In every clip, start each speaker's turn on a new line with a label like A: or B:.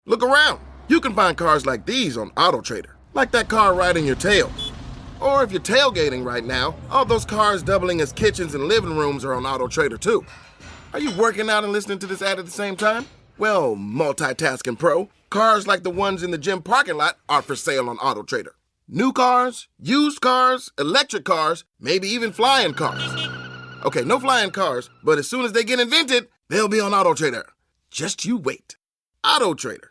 A: Look around. You can find cars like these on AutoTrader, like that car riding your tail. Or if you're tailgating right now, all those cars doubling as kitchens and living rooms are on AutoTrader too. Are you working out and listening to this ad at the same time? Well, multitasking pro, cars like the ones in the gym parking lot are for sale on AutoTrader. New cars, used cars, electric cars, maybe even flying cars. Okay, no flying cars, but as soon as they get invented, they'll be on AutoTrader. Just you wait. AutoTrader.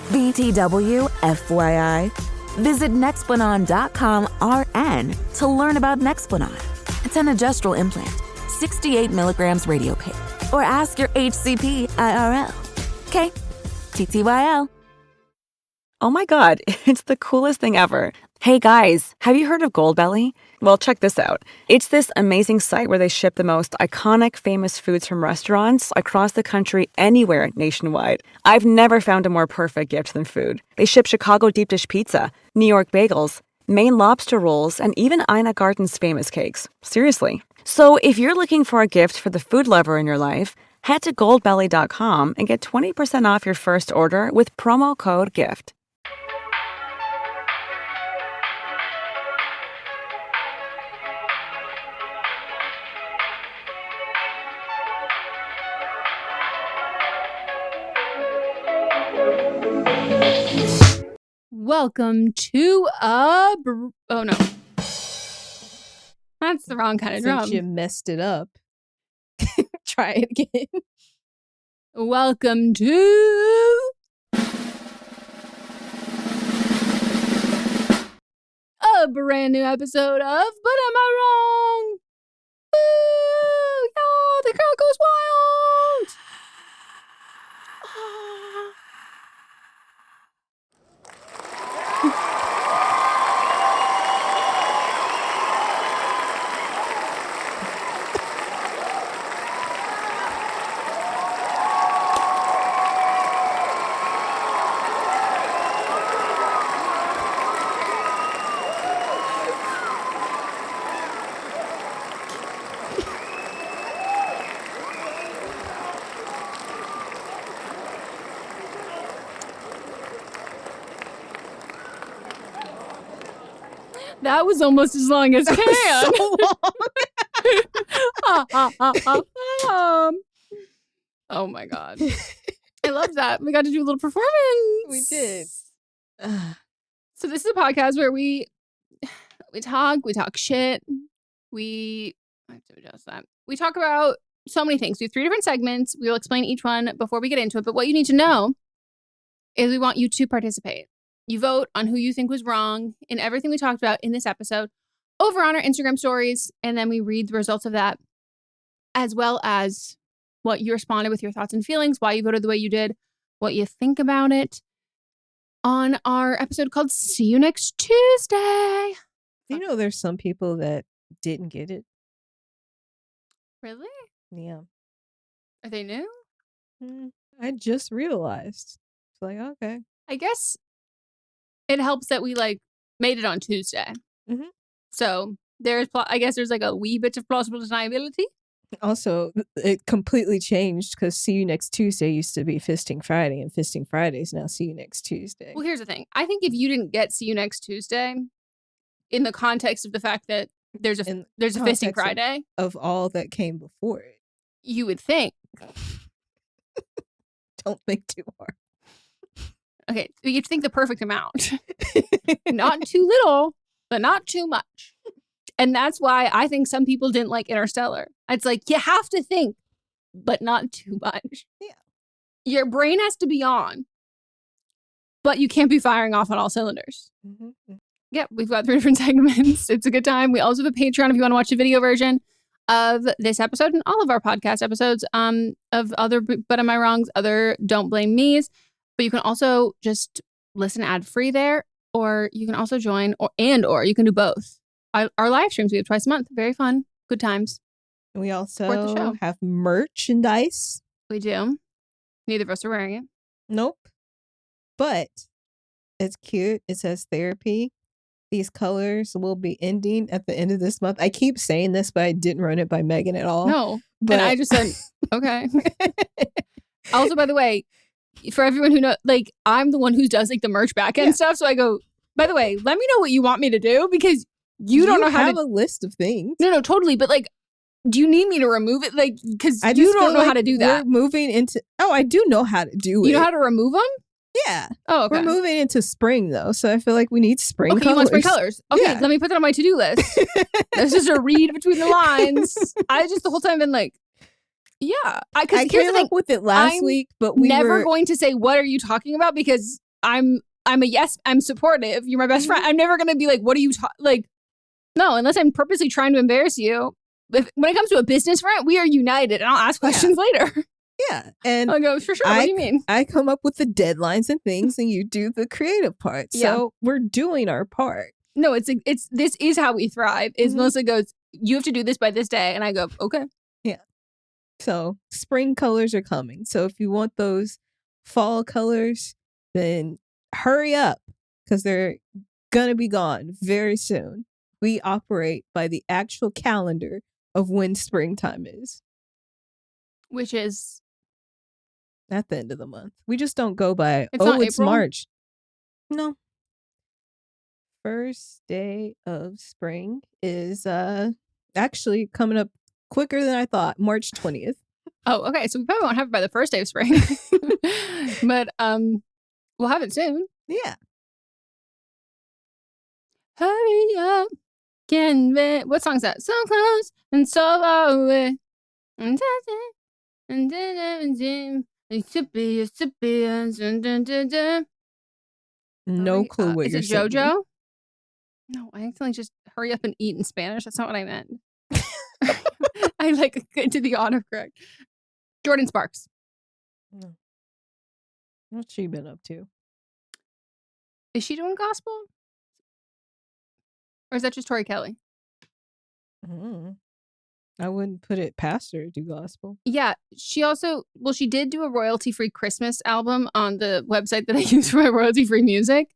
B: BTW, FYI. Visit Nexplanon.com RN to learn about Nexplanon. It's an adjustable implant, 68 milligrams radiopaque. Or ask your HCP IRL. Okay, TTYL.
C: Oh my God, it's the coolest thing ever. Hey guys, have you heard of Goldbelly? Well, check this out. It's this amazing site where they ship the most iconic, famous foods from restaurants across the country, anywhere nationwide. I've never found a more perfect gift than food. They ship Chicago deep dish pizza, New York bagels, Maine lobster rolls, and even Ina Garten's famous cakes. Seriously. So if you're looking for a gift for the food lover in your life, head to goldbelly.com and get 20% off your first order with promo code GIFT.
D: Welcome to oh no, that's the wrong kind of drum.
E: Since you messed it up, try it again.
D: Welcome to a brand new episode of But Am I Wrong? Woo! Yeah, the crowd goes wild. That was almost as long as can.
E: So long.
D: Oh my God. I love that. We got to do a little performance.
E: We did.
D: So this is a podcast where we talk shit. I have to adjust that. We talk about so many things. We have 3 different segments. We will explain each one before we get into it. But what you need to know is we want you to participate. You vote on who you think was wrong in everything we talked about in this episode over on our Instagram stories. And then we read the results of that, as well as what you responded with your thoughts and feelings, why you voted the way you did, what you think about it on our episode called See You Next Tuesday.
E: You know, there's some people that didn't get it.
D: Really?
E: Yeah.
D: Are they new?
E: I just realized. It's like, okay.
D: I guess it helps that we made it on Tuesday.
E: Mm-hmm.
D: So I guess there's a wee bit of plausible deniability.
E: Also, it completely changed because See You Next Tuesday used to be Fisting Friday, and Fisting Friday is now See You Next Tuesday.
D: Well, here's the thing. I think if you didn't get See You Next Tuesday, in the context of the fact that there's a Fisting Friday
E: of all that came before it,
D: you would think.
E: Don't think too hard.
D: Okay, you'd think the perfect amount. Not too little, but not too much. And that's why I think some people didn't like Interstellar. It's like, you have to think, but not too much.
E: Yeah.
D: Your brain has to be on, but you can't be firing off on all cylinders.
E: Mm-hmm.
D: Yeah, we've got 3 different segments. It's a good time. We also have a Patreon if you want to watch a video version of this episode and all of our podcast episodes of other But Am I Wrongs, other Don't Blame Me's. But you can also just listen ad-free there, or you can also join, or you can do both. Our live streams we have twice a month. Very fun. Good times.
E: We also have merchandise.
D: We do. Neither of us are wearing it.
E: Nope. But it's cute. It says therapy. These colors will be ending at the end of this month. I keep saying this, but I didn't run it by Meghan at all.
D: No.
E: But
D: And I just said, okay. Also, by the way, for everyone who knows, like, I'm the one who does like the merch back end stuff. So I go, by the way, let me know what you want me to do because you don't know how to
E: have a list of things.
D: No, totally. But like, do you need me to remove it? Like, because you don't know how to do that.
E: We're moving into, I do know how to do it.
D: You know how to remove them?
E: Yeah.
D: Oh, okay.
E: We're moving into spring though. So I feel like we need spring colors.
D: You want spring colors. Okay, let me put that on my to-do list. This is a read between the lines. I just the whole time been like, yeah. I
E: came up with it last week, but we
D: never going to say, what are you talking about? Because I'm a yes, I'm supportive. You're my best friend. I'm never going to be like, what are you like, no, unless I'm purposely trying to embarrass you. When it comes to a business front, we are united and I'll ask questions later.
E: Yeah. And
D: I'll go, for sure. What do you mean?
E: I come up with the deadlines and things and you do the creative part. So we're doing our part.
D: No, this is how we thrive. Is Melissa goes, you have to do this by this day. And I go, okay.
E: Yeah. So spring colors are coming. So if you want those fall colors, then hurry up because they're going to be gone very soon. We operate by the actual calendar of when springtime is.
D: Which is?
E: At the end of the month. We just don't go by, it's
D: April?
E: March. No. First day of spring is actually coming up quicker than I thought, March 20th.
D: Oh, okay. So we probably won't have it by the first day of spring. But we'll have it soon.
E: Yeah.
D: Hurry up. What song is that? So close and so far away. And
E: no clue what you're saying.
D: Is it JoJo? No, I accidentally just hurry up and eat in Spanish. That's not what I meant. I like get to the autocorrect. Jordan Sparks.
E: What's she been up to?
D: Is she doing gospel? Or is that just Tori Kelly?
E: I wouldn't put it past her to do gospel.
D: Yeah. She also, she did do a royalty-free Christmas album on the website that I use for my royalty-free music.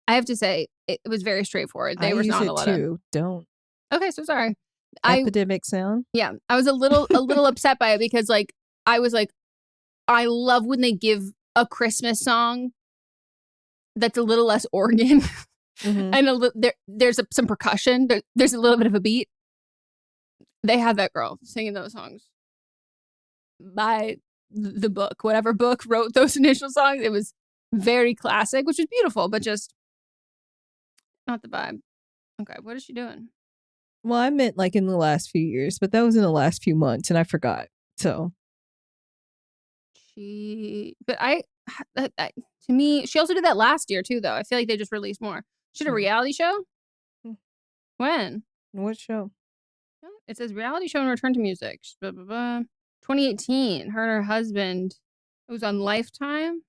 D: I have to say, it was very straightforward. They were not a lot of.
E: Don't.
D: Okay, so sorry.
E: Epidemic sound?
D: Yeah. I was a little upset by it because I was like, I love when they give a Christmas song that's a little less organ. And there's some percussion. There's a little bit of a beat. They had that girl singing those songs by the book. Whatever book wrote those initial songs, it was very classic, which was beautiful, but just not the vibe. Okay, what is she doing?
E: Well, I meant like in the last few years, but that was in the last few months, and I forgot. So to me, she also did that last year too, though. I feel like they just released more. She did a reality show? When? What show?
D: It says reality show and return to music. 2018. Her and her husband. It was on Lifetime.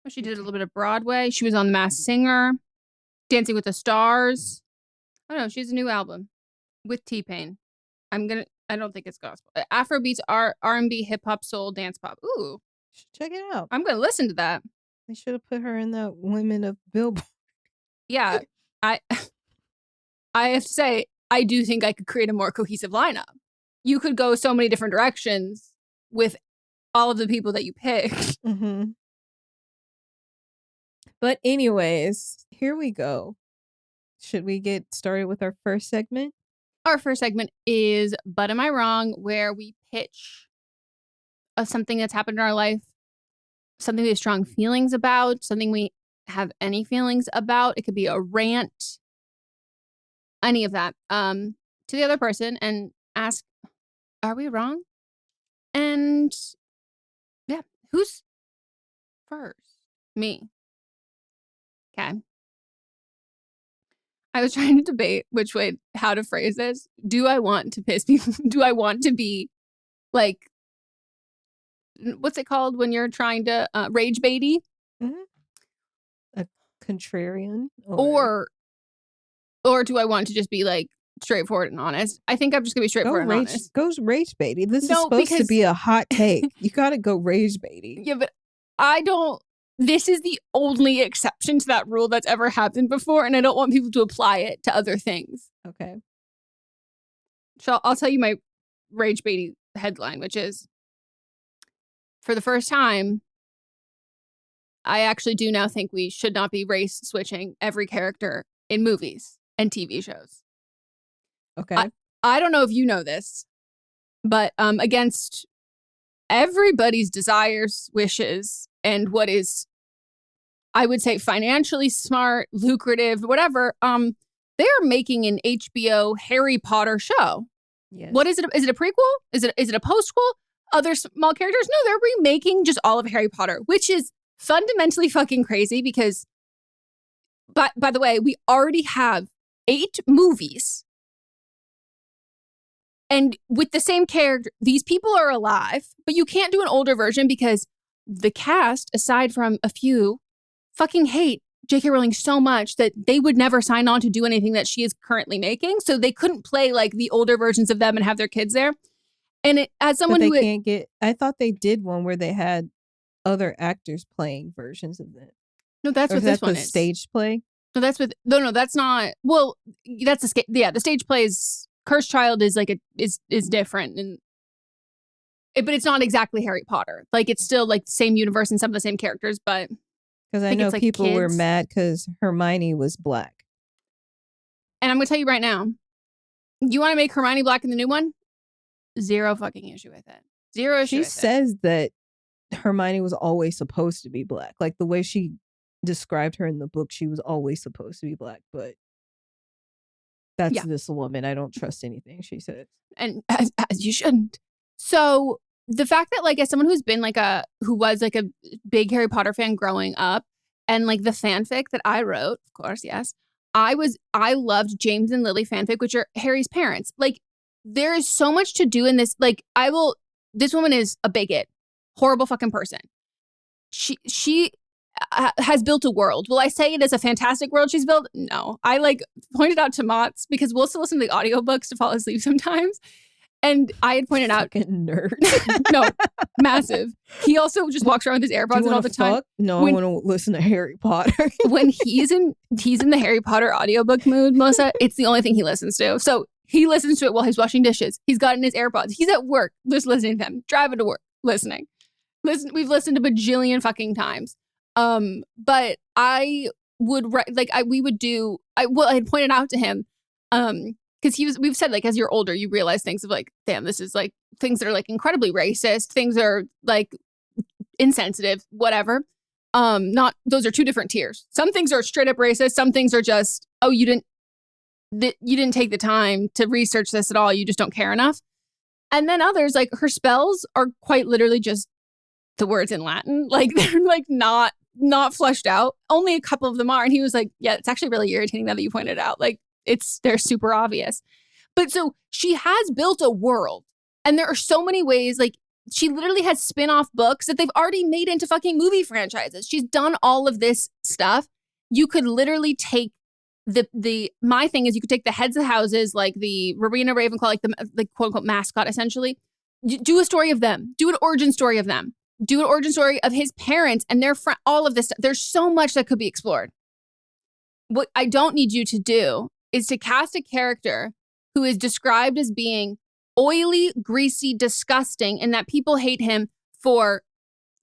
D: She did a little bit of Broadway. She was on The Masked Singer. Dancing with the Stars. Oh no, she has a new album with T-Pain. I don't think it's gospel. Afrobeats, R&B, hip hop, soul, dance pop. Ooh.
E: Check it out.
D: I'm gonna listen to that.
E: They should have put her in the Women of Billboard.
D: Yeah. I have to say, I do think I could create a more cohesive lineup. You could go so many different directions with all of the people that you picked.
E: But anyways, here we go. Should we get started with our first segment?
D: Our first segment is But Am I Wrong? Where we pitch something that's happened in our life, something we have strong feelings about, something we have any feelings about. It could be a rant, any of that, to the other person and ask, are we wrong? And yeah, who's first? Me. Okay. I was trying to debate how to phrase this. Do I want to piss people? Do I want to be like, what's it called when you're trying to rage baity?
E: A contrarian?
D: Or do I want to just be like straightforward and honest? I think I'm just gonna be straightforward and honest.
E: Goes rage baity. This is supposed to be a hot take. You gotta go rage baity.
D: Yeah, but this is the only exception to that rule that's ever happened before, and I don't want people to apply it to other things.
E: Okay.
D: So I'll tell you my rage baity headline, which is, for the first time, I actually do now think we should not be race switching every character in movies and TV shows.
E: Okay.
D: I don't know if you know this, but against everybody's desires, wishes, and what is, I would say, financially smart, lucrative, whatever, they are making an HBO Harry Potter show.
E: Yes.
D: What is it? Is it a prequel? Is it a postquel? Other small characters? No, they're remaking just all of Harry Potter, which is fundamentally fucking crazy because, by the way, we already have 8 movies. And with the same character, these people are alive, but you can't do an older version because the cast, aside from a few, fucking hate J.K. Rowling so much that they would never sign on to do anything that she is currently making. So they couldn't play like the older versions of them and have their kids there. And as someone
E: but
D: who
E: can't get, I thought they did one where they had other actors playing versions of it.
D: No, that's
E: or
D: what this one
E: the
D: is.
E: Stage play.
D: No, that's with no, that's not. Well, that's the stage play is Cursed Child is like is different and. But it's not exactly Harry Potter. Like it's still like the same universe and some of the same characters, but
E: because I know
D: it's, like,
E: people were
D: kids.
E: mad because Hermione was black.
D: And I'm gonna tell you right now, you want to make Hermione black in the new one? Zero fucking issue with it. Zero issue.
E: She says that Hermione was always supposed to be black. Like the way she described her in the book, she was always supposed to be black. But that's this woman. I don't trust anything she says.
D: And as you shouldn't. So the fact that like as someone who's been like who was like a big Harry Potter fan growing up, and like the fanfic that I wrote, of course, yes, I loved James and Lily fanfic, which are Harry's parents. Like there is so much to do in this. Like this woman is a bigot, horrible fucking person. She has built a world. Will I say it is a fantastic world she's built? No. I like pointed out to Mott's because we'll still listen to the audiobooks to fall asleep sometimes. And I had pointed out,
E: nerd.
D: No, massive. He also just walks around with his AirPods in all the time.
E: No, I want to listen to Harry Potter.
D: When he's in the Harry Potter audiobook mood, Melissa, it's the only thing he listens to. So he listens to it while he's washing dishes. He's got in his AirPods. He's at work, just listening to them. Driving to work, listening. We've listened to bajillion fucking times. But I would I had pointed out to him, because we've said like as you're older you realize things of like, damn, this is like things that are like incredibly racist, things are like insensitive, whatever. Those are 2 different tiers. Some things are straight up racist, some things are just, oh, you didn't take the time to research this at all, you just don't care enough. And then others, like her spells are quite literally just the words in Latin, like they're like not fleshed out. Only a couple of them are. And he was like, yeah, it's actually really irritating now that you pointed it out. Like they're super obvious. But so she has built a world, and there are so many ways, like she literally has spin-off books that they've already made into fucking movie franchises. She's done all of this stuff. You could literally take my thing is you could take the heads of houses, like the Rowena Ravenclaw, like the quote unquote mascot, essentially. Do a story of them. Do an origin story of them. Do an origin story of his parents and their friend, all of this stuff. There's so much that could be explored. What I don't need you to do is to cast a character who is described as being oily, greasy, disgusting, and that people hate him for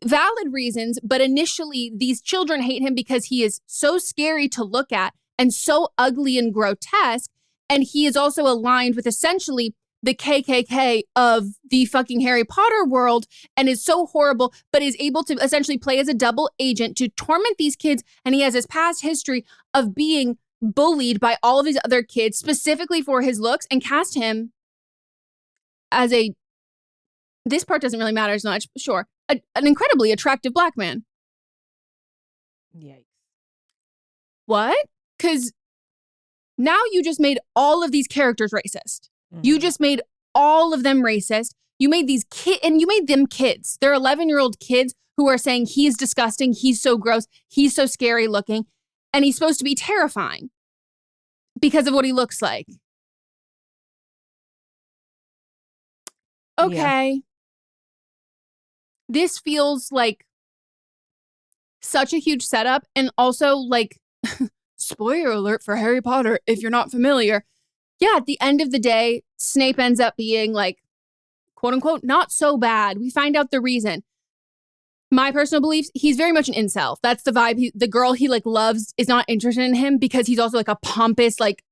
D: valid reasons. But initially, these children hate him because he is so scary to look at and so ugly and grotesque. And he is also aligned with essentially the KKK of the fucking Harry Potter world and is so horrible, but is able to essentially play as a double agent to torment these kids. And he has his past history of being bullied by all of these other kids specifically for his looks, and cast him as this part doesn't really matter as much, sure, an incredibly attractive black man.
E: Yikes.
D: What? Because now you just made all of these characters racist. Mm-hmm. You just made all of them racist. You made these kids, and you made them kids. They're 11-year-old kids who are saying he's disgusting, he's so gross, he's so scary looking, and he's supposed to be terrifying because of what he looks like. Okay. Yeah. This feels like such a huge setup, and also like, spoiler alert for Harry Potter, if you're not familiar. Yeah, at the end of the day, Snape ends up being like, quote unquote, not so bad. We find out the reason. My personal beliefs, he's very much an incel. That's the vibe. The girl he like loves is not interested in him because he's also like a pompous, like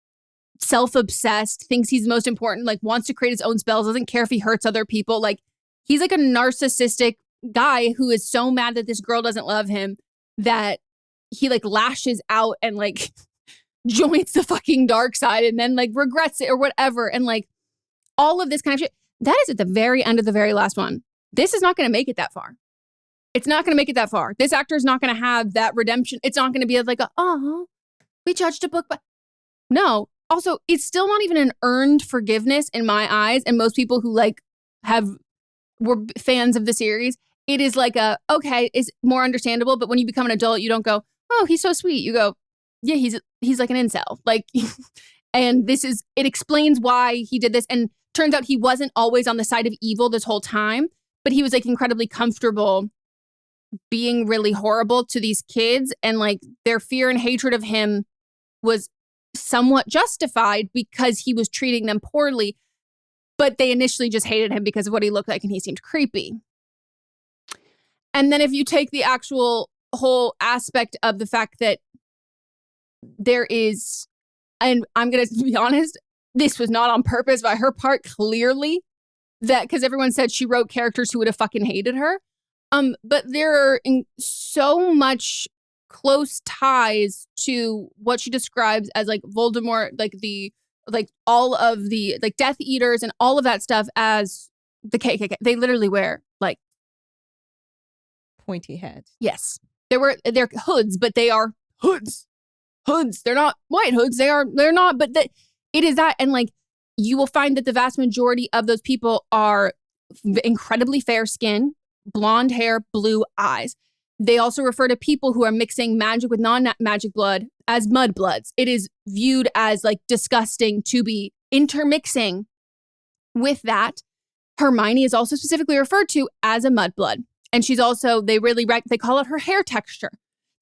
D: self-obsessed, thinks he's most important, like wants to create his own spells, doesn't care if he hurts other people. Like he's like a narcissistic guy who is so mad that this girl doesn't love him that he like lashes out and like joins the fucking dark side and then like regrets it or whatever. And like all of this kind of shit. That is at the very end of the very last one. This is not going to make it that far. It's not going to make it that far. This actor is not going to have that redemption. It's not going to be like, oh, we judged a book, but no. Also, it's still not even an earned forgiveness in my eyes. And most people who like were fans of the series, it is like okay, it's more understandable. But when you become an adult, you don't go, oh, he's so sweet. You go, yeah, he's like an incel. Like, and it explains why he did this. And turns out he wasn't always on the side of evil this whole time, but he was like incredibly comfortable being really horrible to these kids. And like their fear and hatred of him was somewhat justified because he was treating them poorly, but they initially just hated him because of what he looked like and he seemed creepy. And then if you take the actual whole aspect of the fact that there is, and I'm going to be honest, this was not on purpose by her part, clearly, that because everyone said she wrote characters who would have fucking hated her. But there are so much close ties to what she describes as like Voldemort, like all of the like Death Eaters and all of that stuff as the KKK. They literally wear like
E: pointy hats.
D: Yes, they're hoods, but they are hoods. They're not white hoods. They're not. But it is that, and like you will find that the vast majority of those people are incredibly fair skin, blonde hair, blue eyes. They also refer to people who are mixing magic with non-magic blood as mudbloods. It is viewed as like disgusting to be intermixing with that. Hermione is also specifically referred to as a mudblood. And she's also, they call it her hair texture.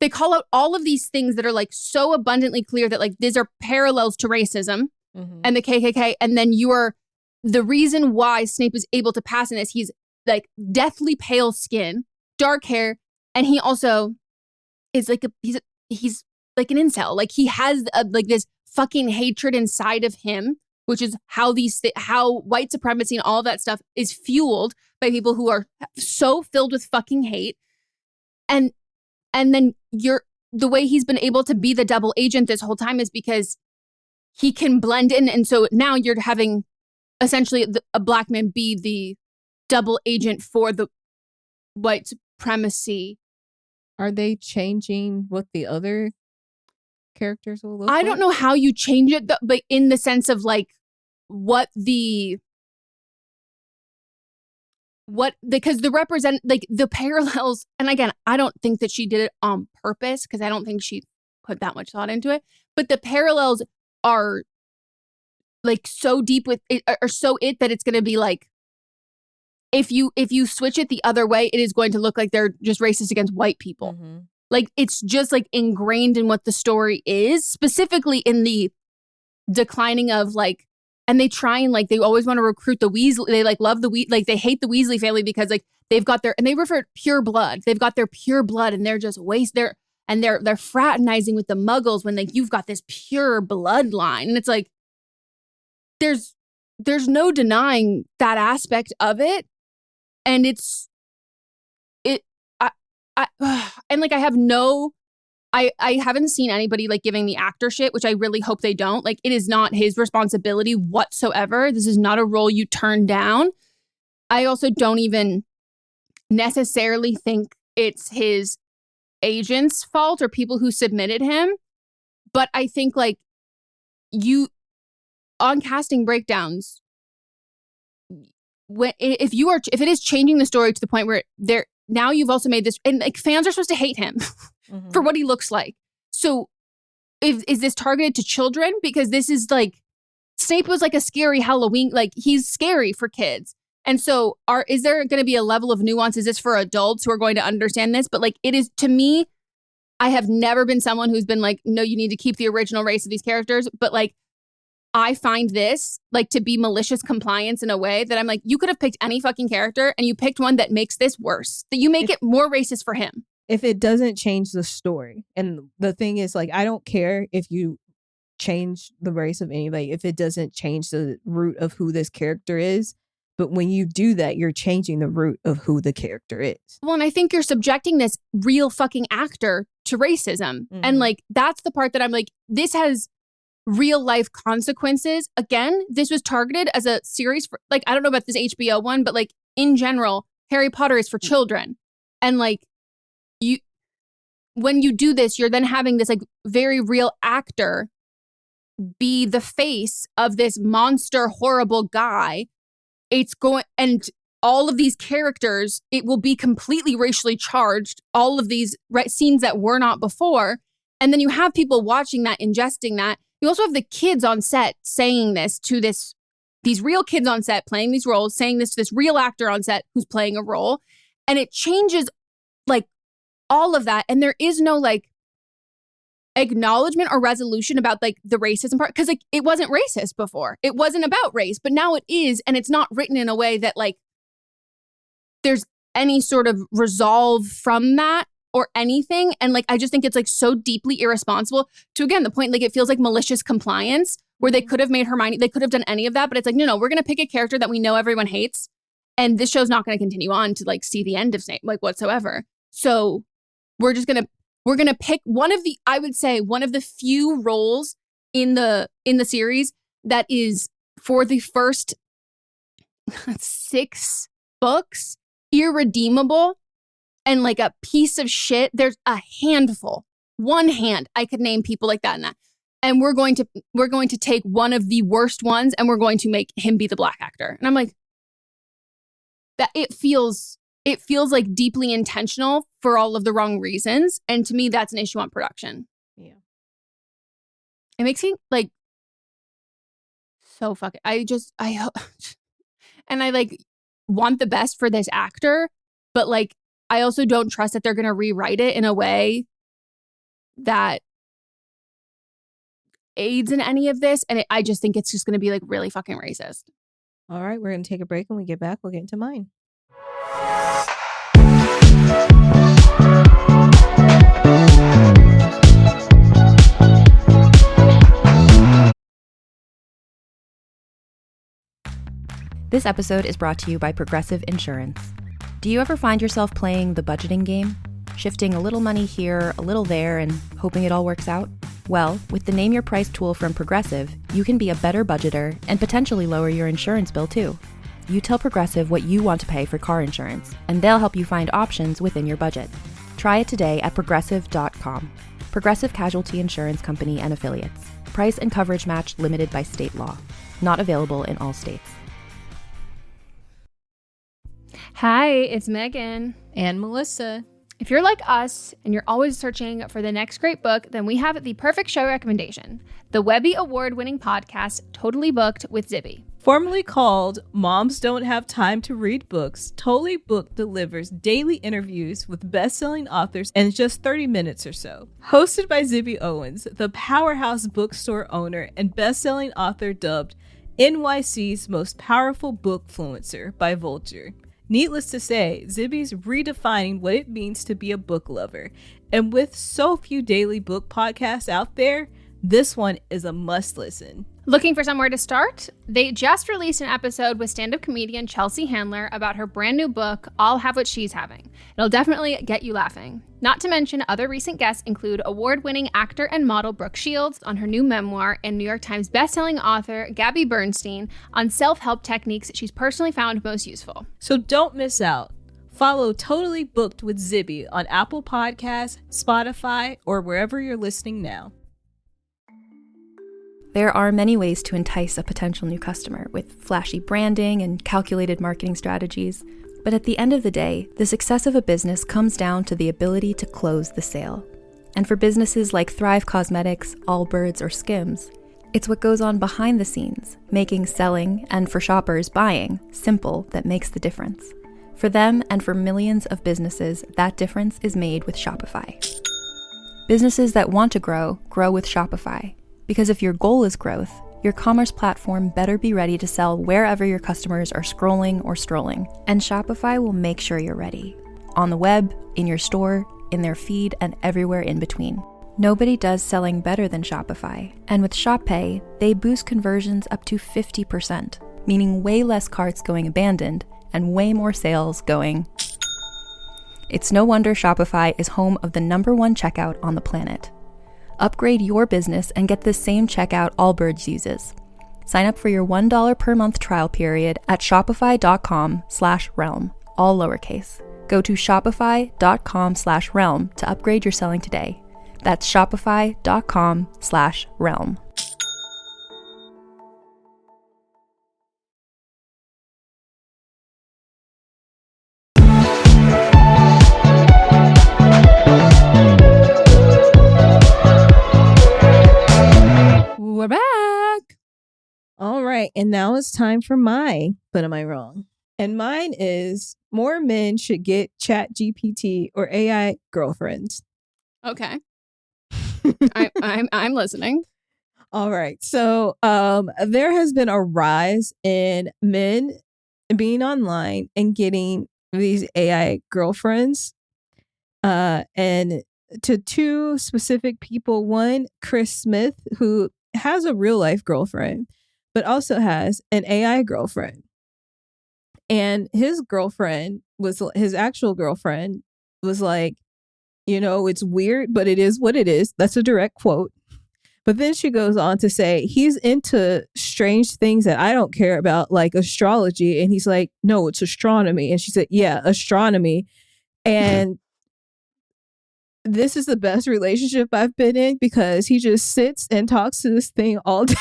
D: They call out all of these things that are like so abundantly clear that like these are parallels to racism and the KKK. And then the reason why Snape is able to pass in this, he's like deathly pale skin, dark hair. And he also is like he's like an incel. Like he has like this fucking hatred inside of him, which is how how white supremacy and all of that stuff is fueled by people who are so filled with fucking hate. And then the way he's been able to be the double agent this whole time is because he can blend in. And so now you're having essentially a black man be the double agent for the white supremacy.
E: Are they changing what the other characters will look like?
D: I don't know how you change it, but in the sense of like because the parallels, and again, I don't think that she did it on purpose because I don't think she put that much thought into it, but the parallels are like so deep with it, are so that it's going to be like, if you switch it the other way, it is going to look like they're just racist against white people. Mm-hmm. Like it's just like ingrained in what the story is, specifically in the declining of like, and they try and like, they always want to recruit the Weasley. They like love like they hate the Weasley family because like they've got and they refer to pure blood. They've got their pure blood and they're just they're fraternizing with the Muggles when like you've got this pure bloodline. And it's like, there's no denying that aspect of it. And and like I haven't seen anybody like giving the actor shit, which I really hope they don't. Like it is not his responsibility whatsoever. This is not a role you turn down. I also don't even necessarily think it's his agent's fault or people who submitted him. But I think like on casting breakdowns, if it is changing the story to the point where now you've also made this, and like fans are supposed to hate him for what he looks like. So is this targeted to children? Because this is like, Snape was like a scary Halloween, like he's scary for kids. And so is there going to be a level of nuance? Is this for adults who are going to understand this? But like it is, to me, I have never been someone who's been like, no, you need to keep the original race of these characters. But like, I find this like to be malicious compliance in a way that I'm like, you could have picked any fucking character and you picked one that makes this worse, that you make it more racist for him.
E: If it doesn't change the story. And the thing is, like, I don't care if you change the race of anybody, if it doesn't change the root of who this character is. But when you do that, you're changing the root of who the character is.
D: Well, and I think you're subjecting this real fucking actor to racism.
E: Mm-hmm.
D: And like, that's the part that I'm like, this has real life consequences. Again, this was targeted as a series for, like, I don't know about this HBO one, but like in general, Harry Potter is for children. And like, when you do this, you're then having this like very real actor be the face of this monster, horrible guy. It's going, and all of these characters, it will be completely racially charged. All of these scenes that were not before. And then you have people watching that, ingesting that. You also have the kids on set saying this to these real kids on set playing these roles, saying this to this real actor on set who's playing a role. And it changes like all of that. And there is no like acknowledgement or resolution about like the racism part. Cause like it wasn't racist before. It wasn't about race, but now it is. And it's not written in a way that like there's any sort of resolve from that or anything. And like, I just think it's like so deeply irresponsible to, again, the point, like it feels like malicious compliance where they could have made Hermione, they could have done any of that, but it's like, no, we're going to pick a character that we know everyone hates. And this show's not going to continue on to like see the end of Snape, like whatsoever. So we're going to pick one of the, I would say one of the few roles in the series that is for the first 6 books, irredeemable and like a piece of shit. There's a handful, one hand, I could name people like that and that. And we're going to take one of the worst ones and we're going to make him be the black actor. And I'm like, that it feels like deeply intentional for all of the wrong reasons. And to me, that's an issue on production.
E: Yeah.
D: It makes me like so fucking, I and I like want the best for this actor, but like, I also don't trust that they're going to rewrite it in a way that aids in any of this. And I just think it's just going to be like really fucking racist.
E: All right, we're going to take a break. When we get back, we'll get into mine.
F: This episode is brought to you by Progressive Insurance. Do you ever find yourself playing the budgeting game? Shifting a little money here, a little there, and hoping it all works out? Well, with the Name Your Price tool from Progressive, you can be a better budgeter and potentially lower your insurance bill too. You tell Progressive what you want to pay for car insurance, and they'll help you find options within your budget. Try it today at progressive.com. Progressive Casualty Insurance Company and Affiliates. Price and coverage match limited by state law. Not available in all states.
D: Hi, it's Megan.
E: And Melissa.
D: If you're like us and you're always searching for the next great book, then we have the perfect show recommendation. The Webby Award-winning podcast, Totally Booked with Zibby.
E: Formerly called Moms Don't Have Time to Read Books, Totally Booked delivers daily interviews with best-selling authors in just 30 minutes or so. Hosted by Zibby Owens, the powerhouse bookstore owner and best-selling author dubbed NYC's most powerful bookfluencer by Vulture. Needless to say, Zibby's redefining what it means to be a book lover. And with so few daily book podcasts out there, this one is a must listen.
D: Looking for somewhere to start? They just released an episode with stand-up comedian Chelsea Handler about her brand new book, I'll Have What She's Having. It'll definitely get you laughing. Not to mention, other recent guests include award-winning actor and model Brooke Shields on her new memoir and New York Times bestselling author Gabby Bernstein on self-help techniques she's personally found most useful.
E: So don't miss out. Follow Totally Booked with Zibby on Apple Podcasts, Spotify, or wherever you're listening now.
F: There are many ways to entice a potential new customer with flashy branding and calculated marketing strategies. But at the end of the day, the success of a business comes down to the ability to close the sale. And for businesses like Thrive Cosmetics, Allbirds, or Skims, it's what goes on behind the scenes, making selling, and for shoppers, buying, simple that makes the difference. For them and for millions of businesses, that difference is made with Shopify. Businesses that want to grow, grow with Shopify. Because if your goal is growth, Your commerce platform better be ready to sell wherever your customers are scrolling or strolling. And Shopify will make sure you're ready. On the web, in your store, in their feed, and everywhere in between. Nobody does selling better than Shopify. And with Shop Pay, they boost conversions up to 50%, meaning way less carts going abandoned and way more sales going. It's no wonder Shopify is home of the #1 checkout on the planet. Upgrade your business and get the same checkout Allbirds uses. Sign up for your $1 per month trial period at shopify.com/realm, all lowercase. Go to shopify.com/realm to upgrade your selling today. That's shopify.com/realm.
D: We're back.
E: All right. And now it's time for my But Am I Wrong? And mine is more men should get ChatGPT or AI girlfriends.
D: Okay. I'm listening.
E: All right. So there has been a rise in men being online and getting these AI girlfriends. And to two specific people, one, Chris Smith, who has a real life girlfriend, but also has an AI girlfriend. And his actual girlfriend was like, it's weird, but it is what it is. That's a direct quote. But then she goes on to say, he's into strange things that I don't care about, like astrology. And he's like, no, it's astronomy. And she said, yeah, astronomy. And this is the best relationship I've been in because he just sits and talks to this thing all day.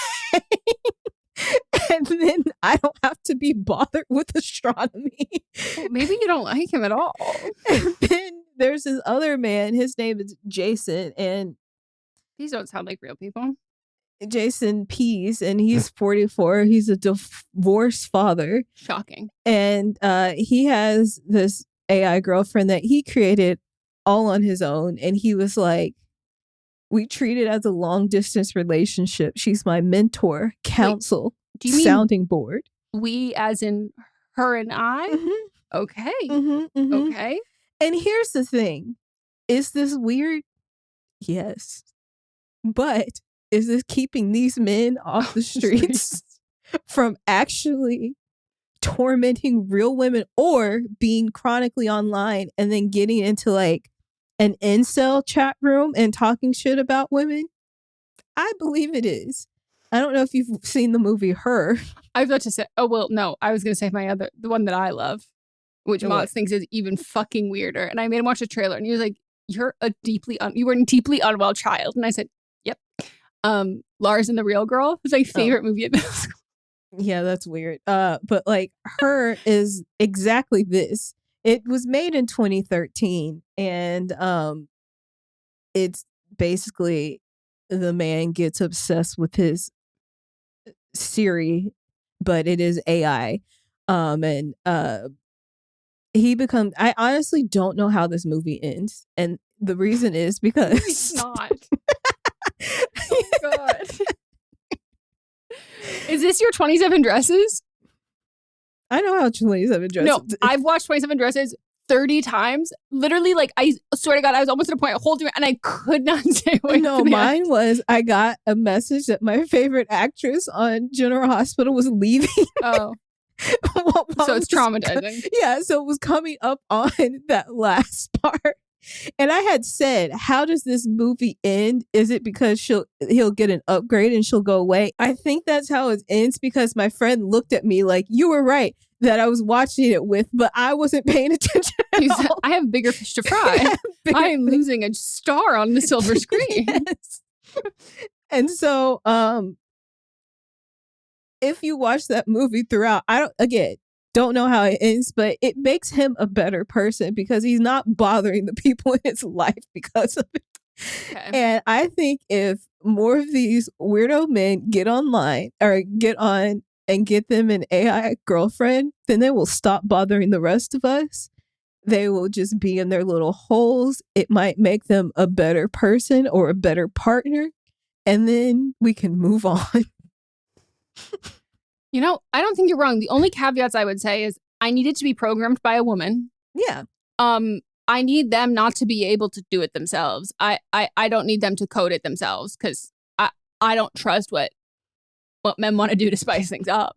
E: And then I don't have to be bothered with astronomy.
D: Well, maybe you don't like him at all.
E: And then there's this other man. His name is Jason. And
D: these don't sound like real people.
E: Jason Pease, and he's 44. He's a divorced father.
D: Shocking.
E: And he has this AI girlfriend that he created all on his own. And he was like, we treat it as a long distance relationship. She's my mentor, counsel,
D: do you mean
E: sounding board.
D: We as in her and I?
E: Mm-hmm.
D: Okay.
E: Mm-hmm, mm-hmm.
D: Okay.
E: And here's the thing. Is this weird? Yes. But is this keeping these men off the streets from actually tormenting real women or being chronically online and then getting into like an incel chat room and talking shit about women? I believe it is. I don't know if you've seen the movie Her.
D: I was about to say, no, I was going to say the one that I love, which Moz thinks is even fucking weirder. And I made him watch a trailer and he was like, you were a deeply unwell child. And I said, yep. Lars and the Real Girl was my favorite movie at middle school.
E: Yeah, that's weird. But like Her is exactly this. It was made in 2013 and it's basically the man gets obsessed with his Siri, but it is AI. And he becomes, I honestly don't know how this movie ends. And the reason is because
D: it's not. Oh God. Is this your 27 Dresses?
E: I know how 27 Dresses.
D: No, I've watched 27 Dresses 30 times. Literally, like, I swear to God, I was almost at a point of holding it and I could not stay away.
E: No, mine was, I got a message that my favorite actress on General Hospital was leaving.
D: Oh. So it's traumatizing.
E: Yeah, so it was coming up on that last part. And I had said, how does this movie end? Is it because he'll get an upgrade and she'll go away? I think that's how it ends because my friend looked at me like, you were right that I was watching it with, but I wasn't paying attention at all.
D: I have bigger fish to fry. I am losing a star on the silver screen.
E: Yes. And so if you watch that movie throughout, don't know how it ends, but it makes him a better person because he's not bothering the people in his life because of it. Okay. And I think if more of these weirdo men get online or get on and get them an AI girlfriend, then they will stop bothering the rest of us. They will just be in their little holes. It might make them a better person or a better partner. And then we can move on.
D: You know, I don't think you're wrong. The only caveats I would say is I need it to be programmed by a woman.
E: Yeah.
D: I need them not to be able to do it themselves. I don't need them to code it themselves because I don't trust what men want to do to spice things up.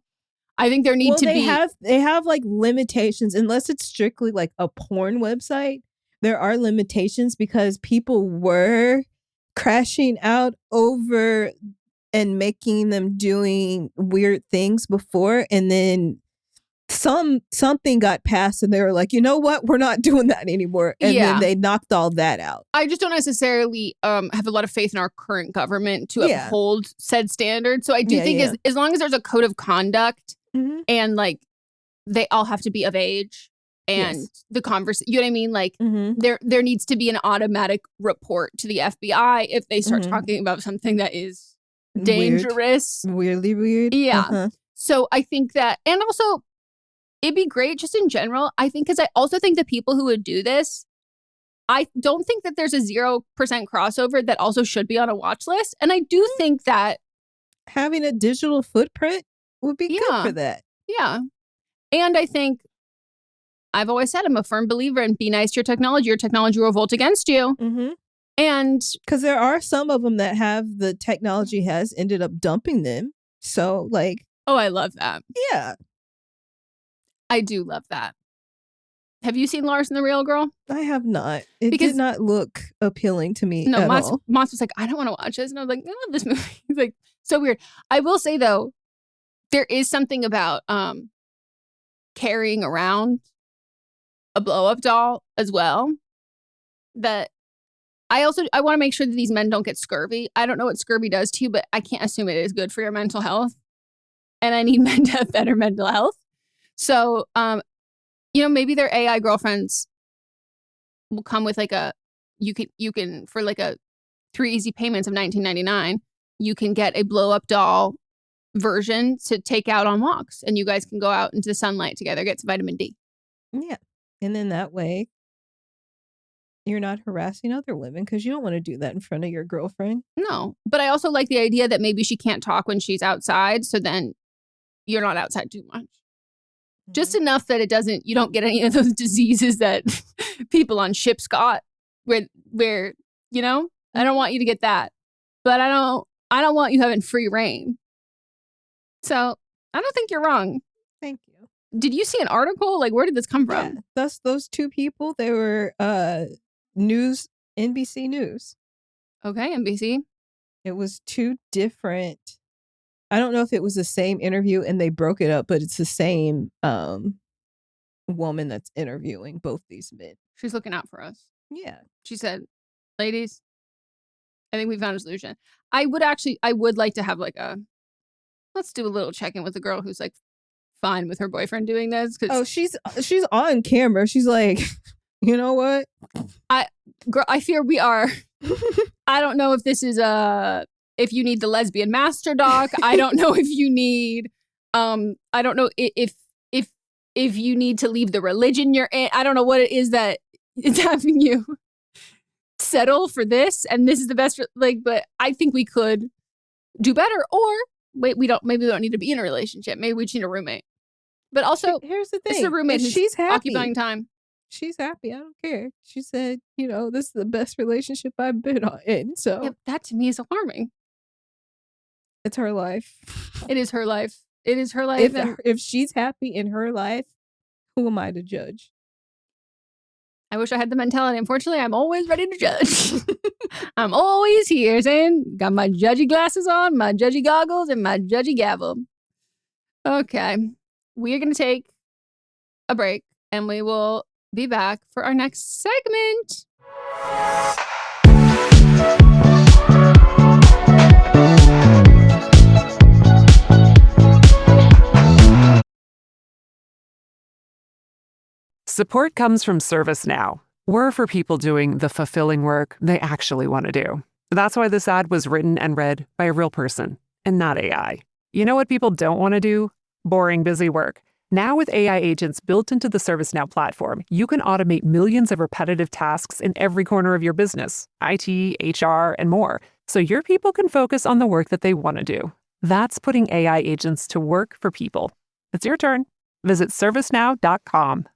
D: I think there need to be.
E: They have like limitations unless it's strictly like a porn website. There are limitations because people were crashing out over and making them doing weird things before, and then something got passed and they were like, you know what, we're not doing that anymore, and then they knocked all that out.
D: I just don't necessarily have a lot of faith in our current government to uphold said standard. So I do think as long as there's a code of conduct and like they all have to be of age and the converse, you know what I mean? Like there needs to be an automatic report to the FBI if they start talking about something that is dangerous.
E: Weirdly weird.
D: Yeah. So I think that, and also it'd be great just in general, I think, because I also think the people who would do this, I don't think that there's a 0% crossover that also should be on a watch list. And I do think that
E: having a digital footprint would be good for that.
D: Yeah. And I think I've always said I'm a firm believer in be nice to your technology will revolt against you. And
E: because there are some of them that have the technology has ended up dumping them. So like,
D: oh, I love that.
E: Yeah.
D: I do love that. Have you seen Lars and the Real Girl?
E: I have not. It did not look appealing to me at all.
D: Moss was like, I don't want to watch this. And I was like, I love this movie. He's like, so weird. I will say, though, there is something about carrying around a blow-up doll as well that I want to make sure that these men don't get scurvy. I don't know what scurvy does to you, but I can't assume it is good for your mental health. And I need men to have better mental health. So, maybe their AI girlfriends will come with like you can for like a 3 easy payments of $19.99, you can get a blow up doll version to take out on walks, and you guys can go out into the sunlight together, get some vitamin D.
E: Yeah. And then that way you're not harassing other women because you don't want to do that in front of your girlfriend.
D: No, but I also like the idea that maybe she can't talk when she's outside. So then you're not outside too much. Just enough that you don't get any of those diseases that people on ships got where, I don't want you to get that, but I don't want you having free reign. So I don't think you're wrong.
E: Thank you.
D: Did you see an article? Like, where did this come from?
E: Yeah, those two people, they were NBC News.
D: Okay, NBC.
E: It was two different, I don't know if it was the same interview and they broke it up, but it's the same woman that's interviewing both these men.
D: She's looking out for us.
E: Yeah.
D: She said, ladies, I think we found a solution. I would like to have like let's do a little check-in with the girl who's like fine with her boyfriend doing this.
E: Oh, she's on camera. She's like, you know what?
D: I fear we are. I don't know if this is if you need the lesbian master doc. I don't know if you need I don't know if you need to leave the religion you're in. I don't know what it is that is having you settle for this, and this is the best but I think we could do better, or maybe we don't need to be in a relationship. Maybe we just need a roommate. But also,
E: here's the thing.
D: This is a roommate who's
E: she's happy.
D: Occupying time.
E: She's happy. I don't care. She said, this is the best relationship I've been in. So
D: yeah, that to me is alarming.
E: It's her life.
D: It is her life. It is her life.
E: If she's happy in her life, who am I to judge?
D: I wish I had the mentality. Unfortunately, I'm always ready to judge. I'm always here saying, got my judgy glasses on, my judgy goggles, and my judgy gavel. Okay. We are going to take a break, and we will be back for our next segment.
G: Support comes from ServiceNow. We're for people doing the fulfilling work they actually want to do. That's why this ad was written and read by a real person and not AI. You know what people don't want to do? Boring, busy work. Now with AI agents built into the ServiceNow platform, you can automate millions of repetitive tasks in every corner of your business, IT, HR, and more, so your people can focus on the work that they want to do. That's putting AI agents to work for people. It's your turn. Visit servicenow.com.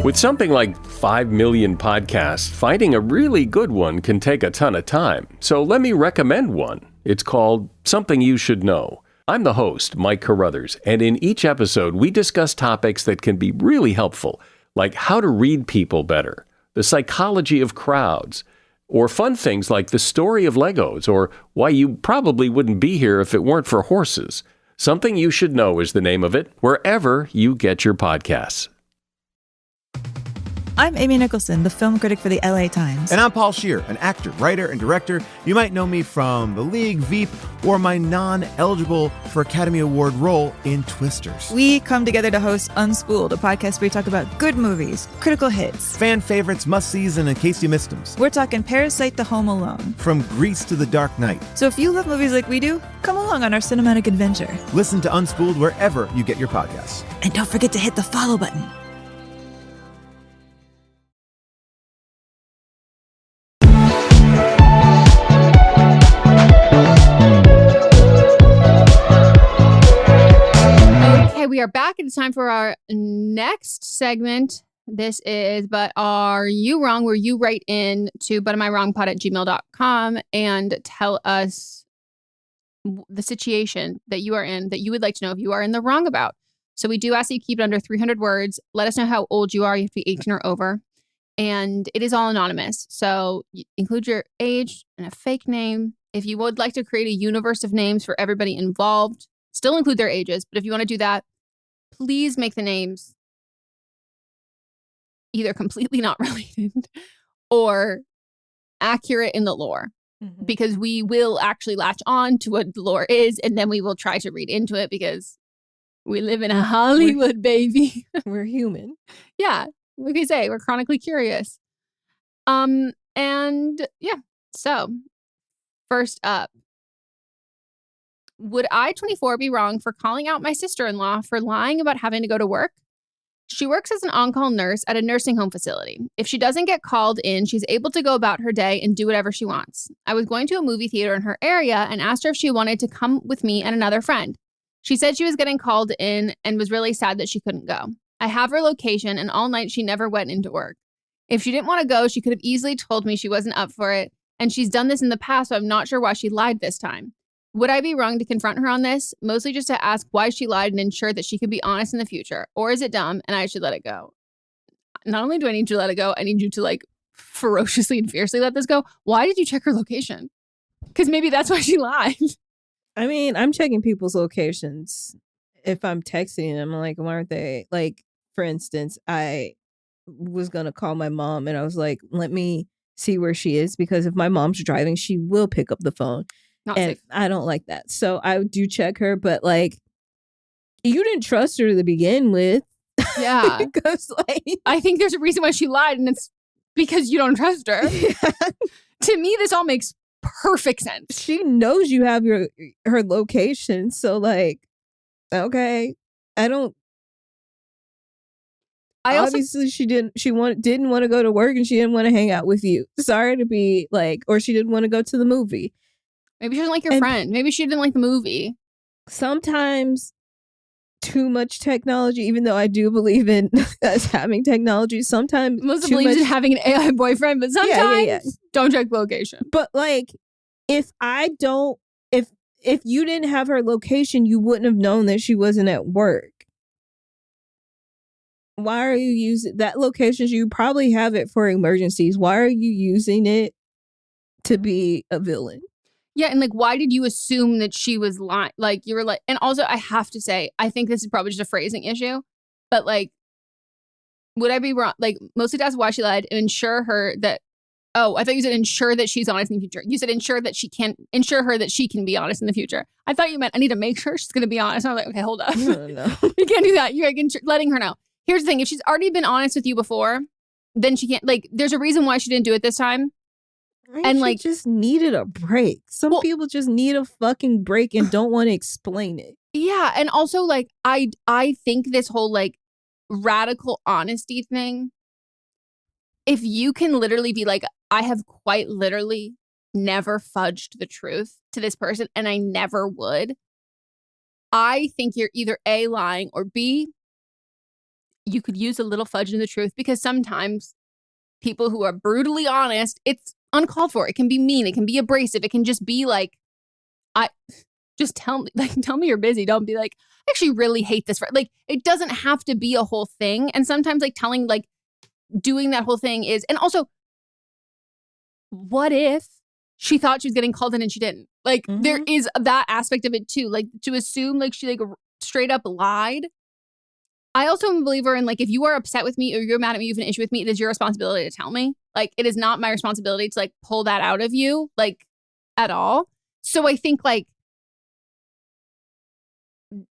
H: With something like 5 million podcasts, finding a really good one can take a ton of time. So let me recommend one. It's called Something You Should Know. I'm the host, Mike Carruthers, and in each episode, we discuss topics that can be really helpful, like how to read people better, the psychology of crowds, or fun things like the story of Legos, or why you probably wouldn't be here if it weren't for horses. Something You Should Know is the name of it, wherever you get your podcasts.
I: I'm Amy Nicholson, the film critic for the LA Times.
J: And I'm Paul Scheer, an actor, writer, and director. You might know me from The League, Veep, or my non-eligible for Academy Award role in Twisters.
I: We come together to host Unspooled, a podcast where we talk about good movies, critical hits,
J: fan favorites, must-sees, and in case you missed them.
I: We're talking Parasite to Home Alone.
J: From Grease to The Dark Knight.
I: So if you love movies like we do, come along on our cinematic adventure.
J: Listen to Unspooled wherever you get your podcasts.
I: And don't forget to hit the follow button.
D: We are back. It's time for our next segment. This is But Are You Wrong? Where you write in to butamiwrongpod@gmail.com and tell us the situation that you are in that you would like to know if you are in the wrong about. So we do ask that you keep it under 300 words. Let us know how old you are. You have to be 18 or over. And it is all anonymous. So include your age and a fake name. If you would like to create a universe of names for everybody involved, still include their ages. But if you want to do that, please make the names either completely not related or accurate in the lore, because we will actually latch on to what the lore is, and then we will try to read into it because we live in a Hollywood, baby.
E: We're human.
D: Yeah, like I say, we're chronically curious. And yeah, so first up. Would I, 24, be wrong for calling out my sister-in-law for lying about having to go to work? She works as an on-call nurse at a nursing home facility. If she doesn't get called in, she's able to go about her day and do whatever she wants. I was going to a movie theater in her area and asked her if she wanted to come with me and another friend. She said she was getting called in and was really sad that she couldn't go. I have her location, and all night she never went into work. If she didn't want to go, she could have easily told me she wasn't up for it, and she's done this in the past, so I'm not sure why she lied this time. Would I be wrong to confront her on this? Mostly just to ask why she lied and ensure that she could be honest in the future. Or is it dumb and I should let it go? Not only do I need you to let it go, I need you to like ferociously and fiercely let this go. Why did you check her location? Because maybe that's why she lied.
E: I mean, I'm checking people's locations. If I'm texting them, I'm like, why aren't they? Like, for instance, I was going to call my mom and I was like, let me see where she is. Because if my mom's driving, she will pick up the phone.
D: Not
E: and
D: safe.
E: I don't like that. So I do check her, but like, you didn't trust her to begin with.
D: Yeah.
E: Because like,
D: I think there's a reason why she lied, and it's because you don't trust her.
E: Yeah.
D: To me, this all makes perfect sense.
E: She knows you have her location. So like, okay, obviously she didn't want to go to work and she didn't want to hang out with you. Sorry to be like, or she didn't want to go to the movie.
D: Maybe she didn't like your friend. Maybe she didn't like the movie.
E: Sometimes too much technology, even though I do believe in us having technology, sometimes
D: Melissa believes in having an AI boyfriend, but sometimes don't check location.
E: But like, if you didn't have her location, you wouldn't have known that she wasn't at work. Why are you using that location? You probably have it for emergencies. Why are you using it to be a villain?
D: Yeah, and like, why did you assume that she was lying? Like, you were like, and also I have to say, I think this is probably just a phrasing issue, but like, would I be wrong? Like, mostly to ask why she lied and ensure her that, oh, I thought you said ensure that she's honest in the future. You said ensure that she can, ensure her that she can be honest in the future. I thought you meant I need to make sure she's going to be honest. And I was like, okay, hold up.
E: No.
D: You can't do that. You're like letting her know. Here's the thing. If she's already been honest with you before, then she can't, like, there's a reason why she didn't do it this time.
E: And like, just needed a break. Some people just need a fucking break and don't want to explain it.
D: Yeah. And also like, I think this whole like radical honesty thing, if you can literally be like, I have quite literally never fudged the truth to this person, and I never would. I think you're either A, lying, or B, you could use a little fudge in the truth, because sometimes people who are brutally honest, it's uncalled for. It can be mean. It can be abrasive. It can just be like, just tell me you're busy. Don't be like, I actually really hate this. Like, it doesn't have to be a whole thing. And sometimes like doing that whole thing is, and also, what if she thought she was getting called in and she didn't? Like, there is that aspect of it too. Like, to assume like she like straight up lied. I also am a believer in like, if you are upset with me or you're mad at me, you have an issue with me, it is your responsibility to tell me. Like, it is not my responsibility to like pull that out of you, like, at all. So I think like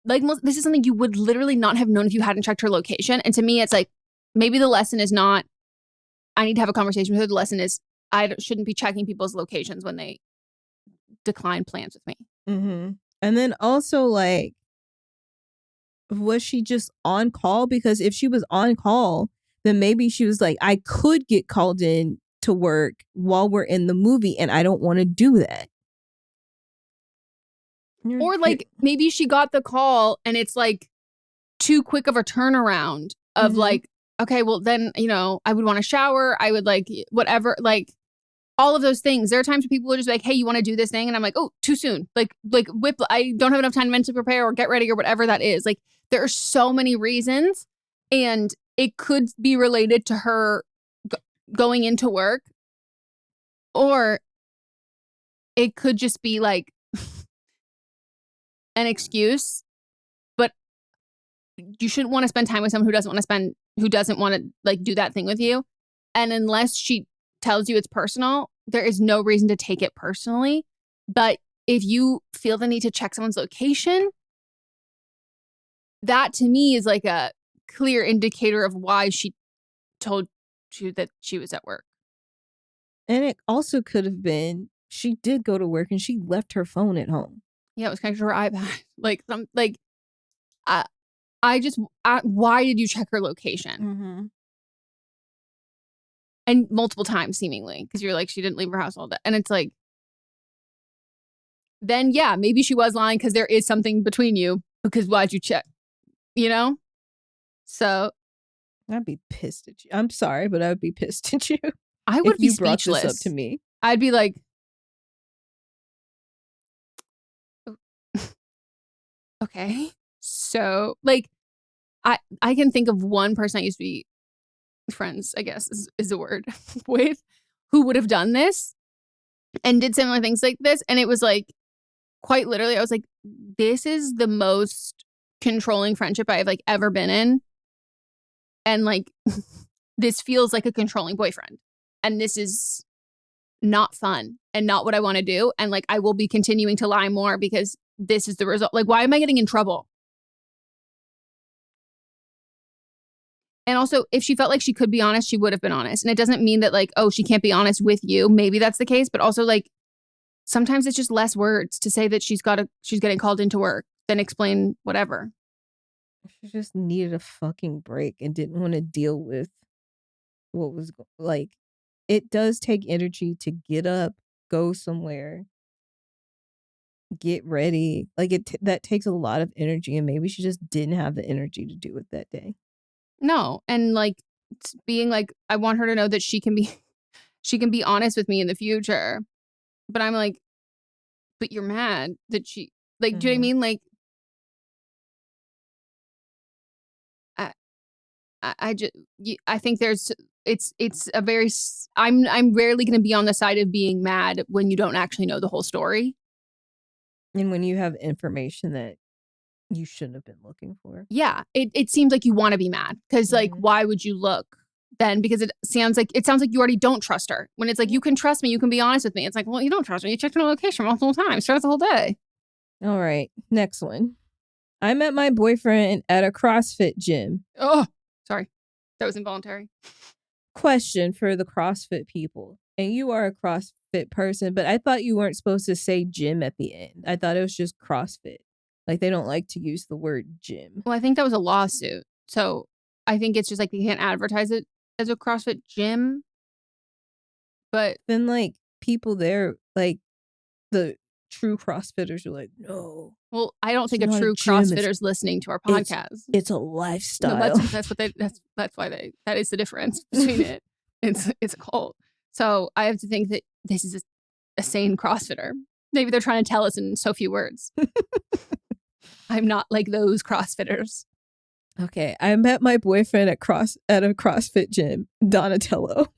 D: this is something you would literally not have known if you hadn't checked her location. And to me, it's like, maybe the lesson is not, I need to have a conversation with her. The lesson is, I shouldn't be checking people's locations when they decline plans with me.
E: Mm-hmm. And then also, like, was she just on call? Because if she was on call, then maybe she was like, I could get called in to work while we're in the movie, and I don't want to do that.
D: Or like, maybe she got the call and it's like too quick of a turnaround of like, okay, well then, you know, I would want to shower. I would like whatever, like all of those things. There are times where people are just like, hey, you want to do this thing? And I'm like, oh, too soon. Like I don't have enough time to mentally prepare or get ready or whatever that is. Like, there are so many reasons, and it could be related to her going into work, or it could just be like an excuse. But you shouldn't want to spend time with someone who doesn't want to like do that thing with you. And unless she tells you it's personal, there is no reason to take it personally. But if you feel the need to check someone's location, that to me is like a clear indicator of why she told you that she was at work.
E: And it also could have been, she did go to work and she left her phone at home.
D: Yeah, it was connected to her iPad. Why did you check her location? And multiple times, seemingly, because you're like, she didn't leave her house all day. And it's like, then yeah, maybe she was lying because there is something between you, because why'd you check? You know? So
E: I'd be pissed at you. I'm sorry, but I would be pissed at you.
D: I would
E: if
D: be
E: you brought
D: speechless.
E: this up to me.
D: I'd be like, okay. So like, I can think of one person I used to be friends, I guess is the word, with, who would have done this and did similar things like this. And it was like, quite literally, I was like, this is the most controlling friendship I've like ever been in. And like, this feels like a controlling boyfriend. And this is not fun and not what I want to do. And like, I will be continuing to lie more because this is the result. Like, why am I getting in trouble? And also, if she felt like she could be honest, she would have been honest. And it doesn't mean that like, oh, she can't be honest with you. Maybe that's the case. But also like, sometimes it's just less words to say that she's getting called into work than explain whatever.
E: She just needed a fucking break and didn't want to deal with what was like. It does take energy to get up, go somewhere, get ready. Like that takes a lot of energy, and maybe she just didn't have the energy to do it that day.
D: No, and like being like, I want her to know that she can be honest with me in the future. But I'm like, but you're mad that she like, do you know what I mean? Like, I think it's a very, I'm rarely going to be on the side of being mad when you don't actually know the whole story.
E: And when you have information that you shouldn't have been looking for.
D: Yeah. It seems like you want to be mad because like, why would you look then? Because it sounds like you already don't trust her. When it's like, you can trust me, you can be honest with me. It's like, well, you don't trust me. You checked her location multiple times throughout the whole day.
E: All right. Next one. I met my boyfriend at a CrossFit gym.
D: Oh, sorry. That was involuntary.
E: Question for the CrossFit people. And you are a CrossFit person, but I thought you weren't supposed to say gym at the end. I thought it was just CrossFit. Like, they don't like to use the word gym.
D: Well, I think that was a lawsuit. So I think it's just like you can't advertise it as a CrossFit gym. But
E: then like people there Like the true CrossFitters are like, no.
D: Well, I don't think
E: It's
D: a
E: not a
D: true
E: gym,
D: CrossFitter is listening to our podcast.
E: It's a lifestyle.
D: No, that's why that is the difference between it. It's a cult. So I have to think that this is a sane CrossFitter. Maybe they're trying to tell us in so few words. I'm not like those CrossFitters.
E: Okay, I met my boyfriend at a CrossFit gym, Donatello.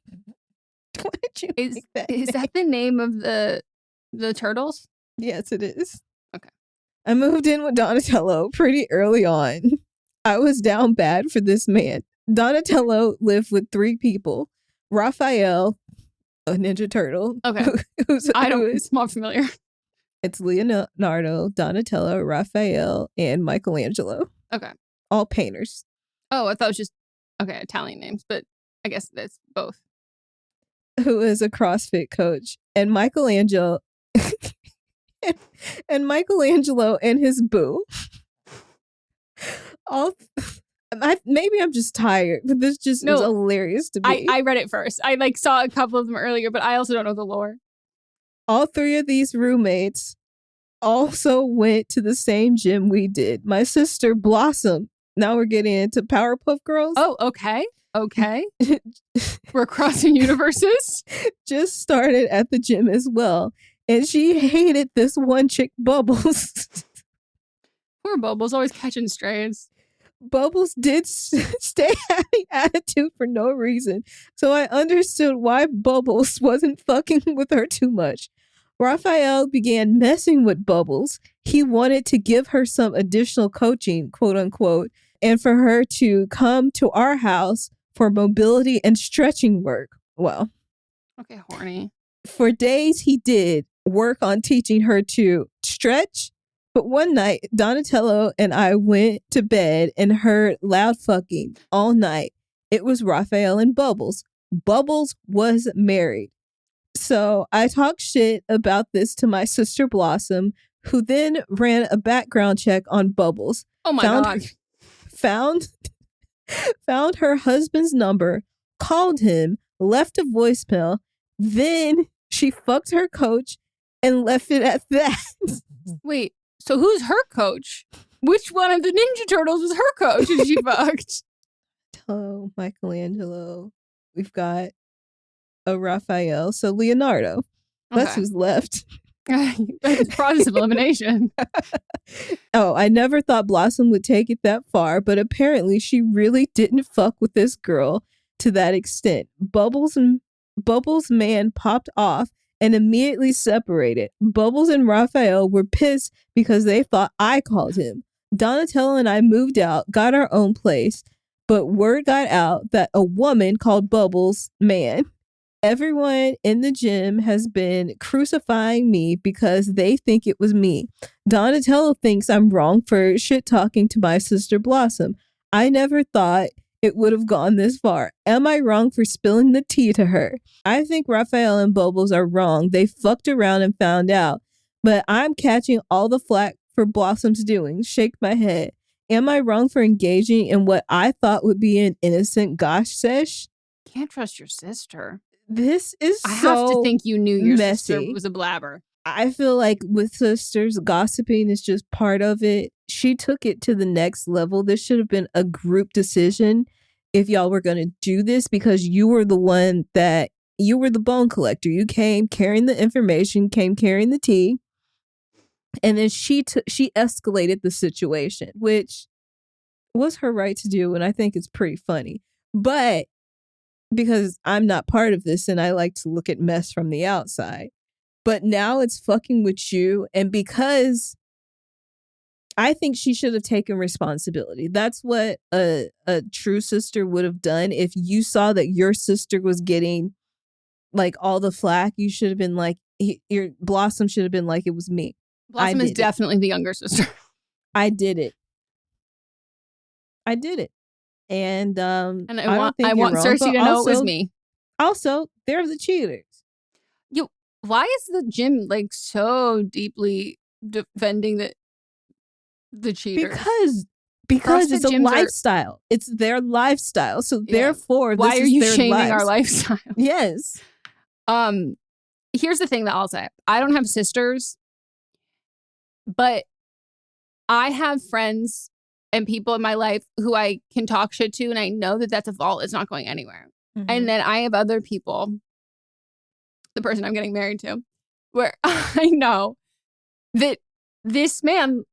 E: Why did you make that?
D: Is that the name of the turtles?
E: Yes, it is.
D: Okay.
E: I moved in with Donatello pretty early on. I was down bad for this man. Donatello lived with 3 people. Raphael, a Ninja Turtle.
D: Okay. I'm not familiar.
E: It's Leonardo, Donatello, Raphael, and Michelangelo.
D: Okay.
E: All painters.
D: Oh, I thought it was just, Italian names, but I guess that's both.
E: Who is a CrossFit coach. And Michelangelo and his boo. Maybe I'm just tired, but this just is hilarious to me.
D: I read it first. I saw a couple of them earlier, but I also don't know the lore.
E: All 3 of these roommates also went to the same gym we did. My sister Blossom. Now we're getting into Powerpuff Girls.
D: Oh, okay. Okay. We're crossing universes.
E: Just started at the gym as well. And she hated this one chick, Bubbles.
D: Poor Bubbles, always catching strays.
E: Bubbles did stay having attitude for no reason. So I understood why Bubbles wasn't fucking with her too much. Raphael began messing with Bubbles. He wanted to give her some additional coaching, quote unquote, and for her to come to our house for mobility and stretching work. Well,
D: okay, horny.
E: For days he did work on teaching her to stretch. But one night, Donatello and I went to bed and heard loud fucking all night. It was Raphael and Bubbles. Bubbles was married. So I talked shit about this to my sister Blossom, who then ran a background check on Bubbles.
D: Oh my God.
E: Found her husband's number, called him, left a voicemail. Then she fucked her coach and left it at that.
D: Wait, so who's her coach? Which one of the Ninja Turtles was her coach and she fucked?
E: Oh, Michelangelo. We've got a Raphael. So Leonardo. That's who's left.
D: Process of elimination.
E: Oh, I never thought Blossom would take it that far, but apparently she really didn't fuck with this girl to that extent. Bubbles man popped off and immediately separated. Bubbles and Raphael were pissed because they thought I called him. Donatello and I moved out, got our own place, but word got out that a woman called Bubbles man. Everyone in the gym has been crucifying me because they think it was me. Donatello thinks I'm wrong for shit talking to my sister Blossom. I never thought it would have gone this far. Am I wrong for spilling the tea to her? I think Raphael and Bubbles are wrong. They fucked around and found out. But I'm catching all the flack for Blossom's doing. Shake my head. Am I wrong for engaging in what I thought would be an innocent gosh sesh?
D: Can't trust your sister.
E: This is
D: I have to think you knew your
E: messy.
D: sister was a blabber.
E: I feel like with sisters, gossiping is just part of it. She took it to the next level. This should have been a group decision if y'all were going to do this, because you were the one that you were the bone collector. You came carrying the information, came carrying the tea. And then she escalated the situation, which was her right to do. And I think it's pretty funny. But because I'm not part of this and I like to look at mess from the outside. But now it's fucking with you. And because I think she should have taken responsibility. That's what a true sister would have done. If you saw that your sister was getting like all the flack, you should have been like, your Blossom should have been like, it was me.
D: Blossom is definitely the younger sister.
E: I did it. And
D: I want Cersei to know it was me.
E: Also, they're the cheaters.
D: Why is the gym like so deeply defending the cheaters?
E: Because it's a lifestyle. It's their lifestyle. So therefore,
D: why
E: this
D: are
E: is
D: you
E: their
D: shaming
E: lives.
D: our lifestyle?
E: Yes.
D: here's the thing that I'll say. I don't have sisters, but I have friends and people in my life who I can talk shit to, and I know that that's a vault. It's not going anywhere.
E: Mm-hmm.
D: And then I have other people, the person I'm getting married to, where I know that this man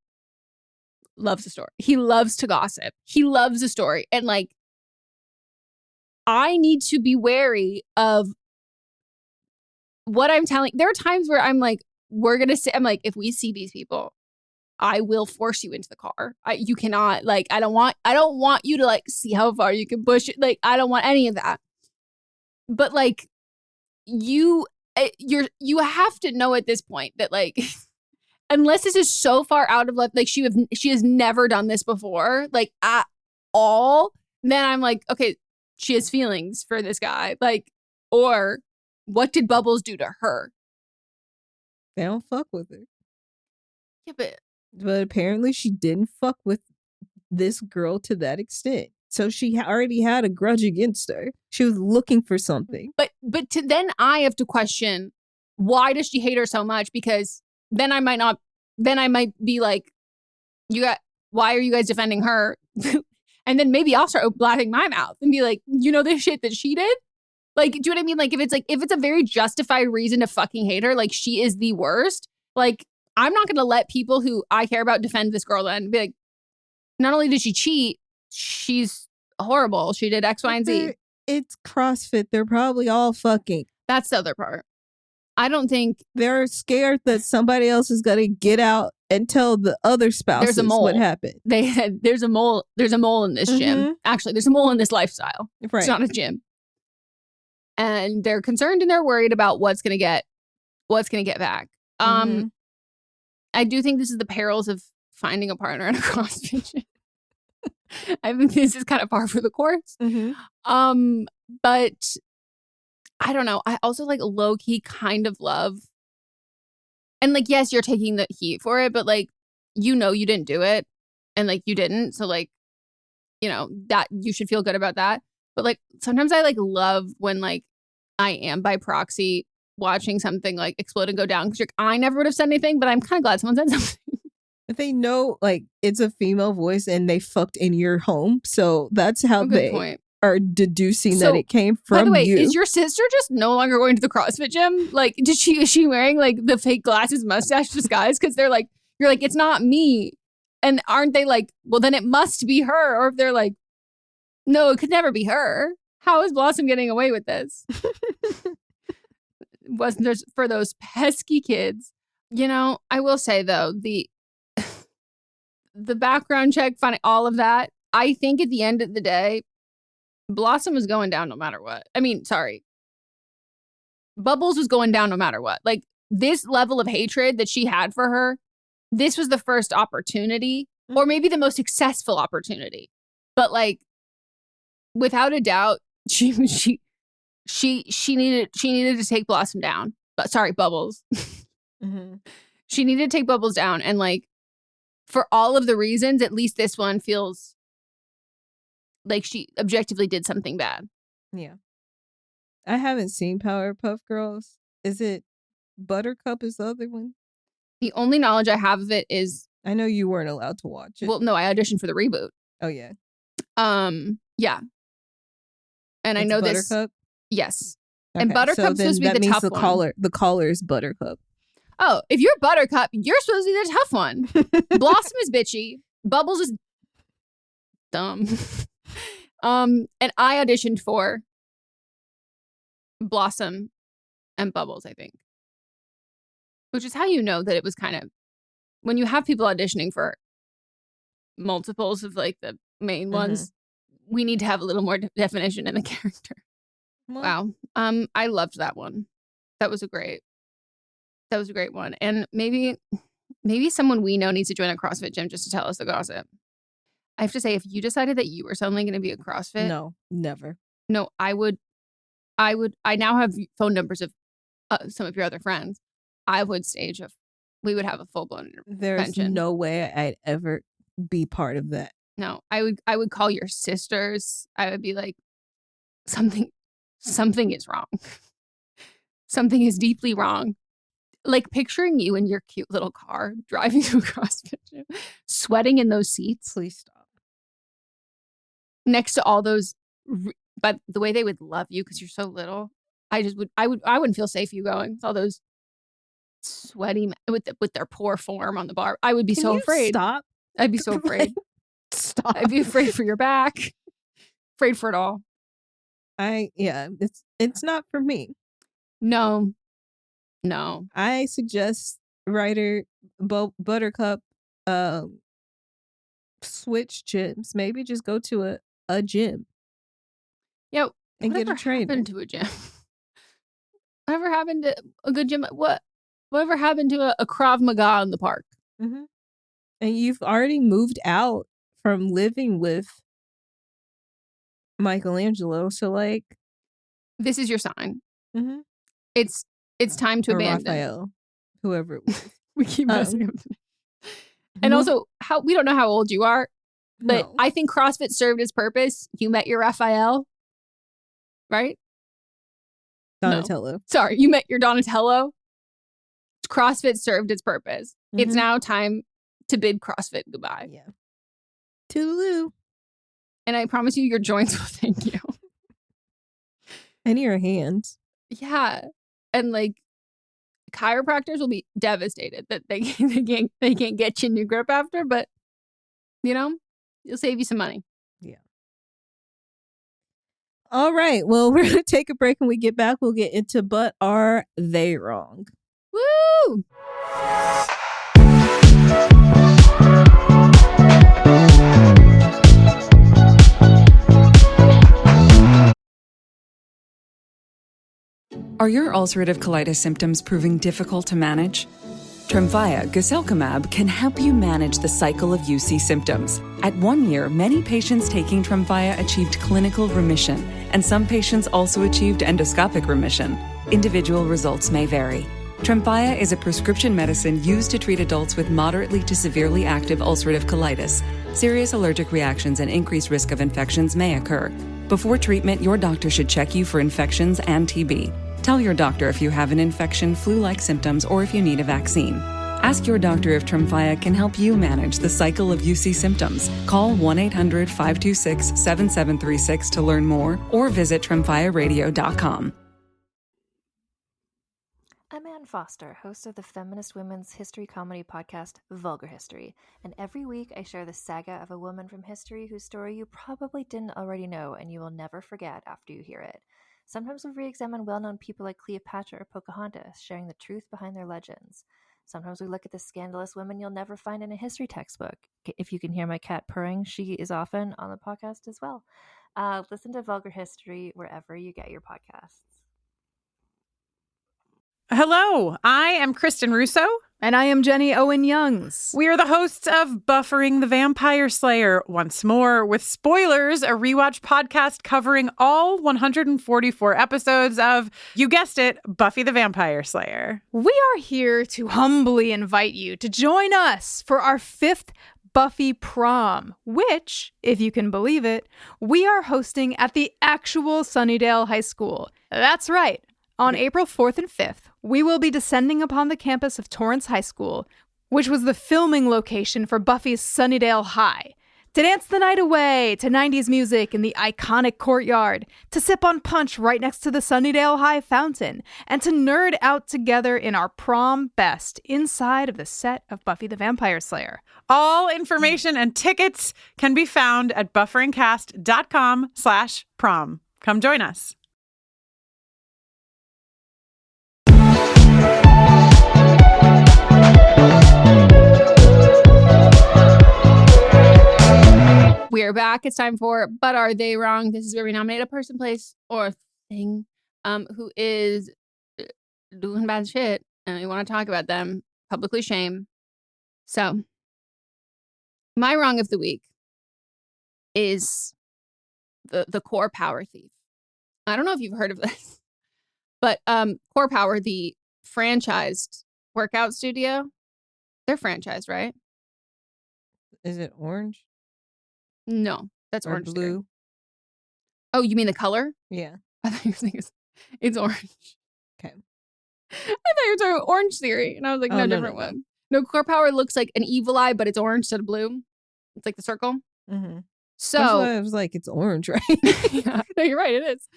D: loves a story. He loves to gossip. He loves a story. And like, I need to be wary of what I'm telling. There are times where I'm like, we're going to say, I'm like, if we see these people, I will force you into the car. You cannot, like, I don't want you to like see how far you can push it. Like, I don't want any of that. But like, you have to know at this point that like, unless this is so far out of left, like she has never done this before, like at all, then I'm like, okay, she has feelings for this guy. Like, or what did Bubbles do to her?
E: They don't fuck with her.
D: Yeah,
E: but apparently she didn't fuck with this girl to that extent. So she already had a grudge against her. She was looking for something.
D: But then I have to question, why does she hate her so much? Because then I might be like, why are you guys defending her? And then maybe I'll start blotting my mouth and be like, you know, this shit that she did? Like, do you know what I mean? Like, if it's a very justified reason to fucking hate her, like she is the worst, like, I'm not going to let people who I care about defend this girl and be like, not only did she cheat, she's horrible. She did X, Y, and Z.
E: It's CrossFit. They're probably all fucking.
D: That's the other part. I don't think
E: they're scared that somebody else is going to get out and tell the other spouses what happened.
D: There's a mole in this gym. Actually, there's a mole in this lifestyle.
E: Right.
D: It's not a gym. And they're concerned and they're worried about what's going to get back. I do think this is the perils of finding a partner in a CrossFit gym. I think this is kind of par for the course. But I don't know. I also like low key kind of love. And like, yes, you're taking the heat for it, but like, you know, you didn't do it and like you didn't. So like, you know, that you should feel good about that. But like, sometimes I like love when like I am by proxy watching something like explode and go down. Cause like, I never would have said anything, but I'm kind of glad someone said something.
E: If they know like it's a female voice and they fucked in your home. So that's how they are deducing that it came from you.
D: By the way, is your sister just no longer going to the CrossFit gym? Like, is she wearing like the fake glasses, mustache disguise? Because they're like, you're like, it's not me. And aren't they like, well, then it must be her. Or if they're like, no, it could never be her. How is Blossom getting away with this? Wasn't there for those pesky kids? You know, I will say though, the background check, finding all of that, I think at the end of the day, Blossom was going down no matter what. I mean, sorry. Bubbles was going down no matter what. Like, this level of hatred that she had for her, this was the first opportunity, or maybe the most successful opportunity. But like, without a doubt, she needed to take Blossom down. But sorry, Bubbles. She needed to take Bubbles down, and like, for all of the reasons, at least this one feels like she objectively did something bad.
E: Yeah. I haven't seen Powerpuff Girls. Is it Buttercup is the other one?
D: The only knowledge I have of it is...
E: I know you weren't allowed to watch it.
D: Well, no, I auditioned for the reboot.
E: Oh, yeah.
D: Yeah. And I know
E: Buttercup?
D: This... Yes.
E: Okay,
D: And Buttercup's supposed to be the tough one.
E: The caller is Buttercup.
D: Oh, if you're Buttercup, you're supposed to be the tough one. Blossom is bitchy. Bubbles is dumb. And I auditioned for Blossom and Bubbles, I think. Which is how you know that it was kind of, when you have people auditioning for multiples of like the main ones, we need to have a little more definition in the character. Wow. I loved that one. That was a great one. And maybe someone we know needs to join a CrossFit gym just to tell us the gossip. I have to say, if you decided that you were suddenly going to be a CrossFit.
E: No, never.
D: No, I now have phone numbers of some of your other friends. I would we would have a full-blown intervention.
E: There's no way I'd ever be part of that.
D: No, I would call your sisters. I would be like, something is wrong. something is deeply wrong. Like picturing you in your cute little car driving to a CrossFit gym, sweating in those seats.
E: Please stop.
D: Next to all those, but the way they would love you because you're so little, I wouldn't feel safe you going with all those sweaty with their poor form on the bar. I would be
E: Can
D: so
E: you
D: afraid.
E: Stop.
D: I'd be so afraid.
E: Stop.
D: I'd be afraid for your back. Afraid for it all.
E: It's not for me.
D: No.
E: I suggest Ryder Buttercup switch gyms. Maybe just go to a gym.
D: Yeah.
E: And get a trainer.
D: Happened to a gym? Whatever happened to a good gym? Whatever happened to a Krav Maga in the park?
E: Mm-hmm. And you've already moved out from living with Michelangelo, so like
D: this is your sign.
E: Mm-hmm.
D: It's time to abandon
E: Raphael, whoever it was.
D: We keep messing up. And also, we don't know how old you are, but
E: No.
D: I think CrossFit served its purpose. You met your Raphael, right?
E: Donatello.
D: No. Sorry, you met your Donatello. CrossFit served its purpose.
E: Mm-hmm.
D: It's now time to bid CrossFit goodbye.
E: Yeah. Toodaloo.
D: And I promise you, your joints will thank you.
E: And your hands.
D: Yeah. And like chiropractors will be devastated that they can't get you in your grip after, but it'll save you some money.
E: Yeah. All right. Well, we're gonna take a break. When we get back, we'll get into But Are They Wrong?
D: Woo!
K: Are your ulcerative colitis symptoms proving difficult to manage? Tremfya guselkumab can help you manage the cycle of UC symptoms. At 1 year, many patients taking Tremfya achieved clinical remission, and some patients also achieved endoscopic remission. Individual results may vary. Tremfya is a prescription medicine used to treat adults with moderately to severely active ulcerative colitis. Serious allergic reactions and increased risk of infections may occur. Before treatment, your doctor should check you for infections and TB. Tell your doctor if you have an infection, flu-like symptoms, or if you need a vaccine. Ask your doctor if Tremfya can help you manage the cycle of UC symptoms. Call 1-800-526-7736 to learn more, or visit tremfyaradio.com.
L: I'm Ann Foster, host of the feminist women's history comedy podcast, Vulgar History. And every week I share the saga of a woman from history whose story you probably didn't already know and you will never forget after you hear it. Sometimes we re-examine well-known people like Cleopatra or Pocahontas, sharing the truth behind their legends. Sometimes we look at the scandalous women you'll never find in a history textbook. If you can hear my cat purring, she is often on the podcast as well. Listen to Vulgar History wherever you get your podcasts.
M: Hello, I am Kristen Russo.
N: And I am Jenny Owen Youngs.
M: We are the hosts of Buffering the Vampire Slayer once more with spoilers, a rewatch podcast covering all 144 episodes of, you guessed it, Buffy the Vampire Slayer.
N: We are here to humbly invite you to join us for our 5th Buffy prom, which, if you can believe it, we are hosting at the actual Sunnydale High School. That's right. On April 4th and 5th, we will be descending upon the campus of Torrance High School, which was the filming location for Buffy's Sunnydale High, to dance the night away to 90s music in the iconic courtyard, to sip on punch right next to the Sunnydale High fountain, and to nerd out together in our prom best inside of the set of Buffy the Vampire Slayer.
M: All information and tickets can be found at bufferingcast.com/prom. Come join us.
D: We're back. It's time for But Are They Wrong? This is where we nominate a person, place, or thing who is doing bad shit, and we want to talk about them, publicly shame. So, my wrong of the week is the Corepower thief. I don't know if you've heard of this, but Corepower, the franchised workout studio, they're franchised, right?
E: Is it orange?
D: No, that's
E: or
D: orange.
E: blue.
D: Oh, you mean the color?
E: Yeah.
D: I thought you were saying it's orange.
E: Okay.
D: thought you were talking about Orange Theory. And I was like, no, different one. No, Corepower looks like an evil eye, but it's orange instead of blue. It's like the circle.
E: Mm-hmm.
D: So
E: that's why I was like, it's orange, right?
D: Yeah, no, you're right. It is.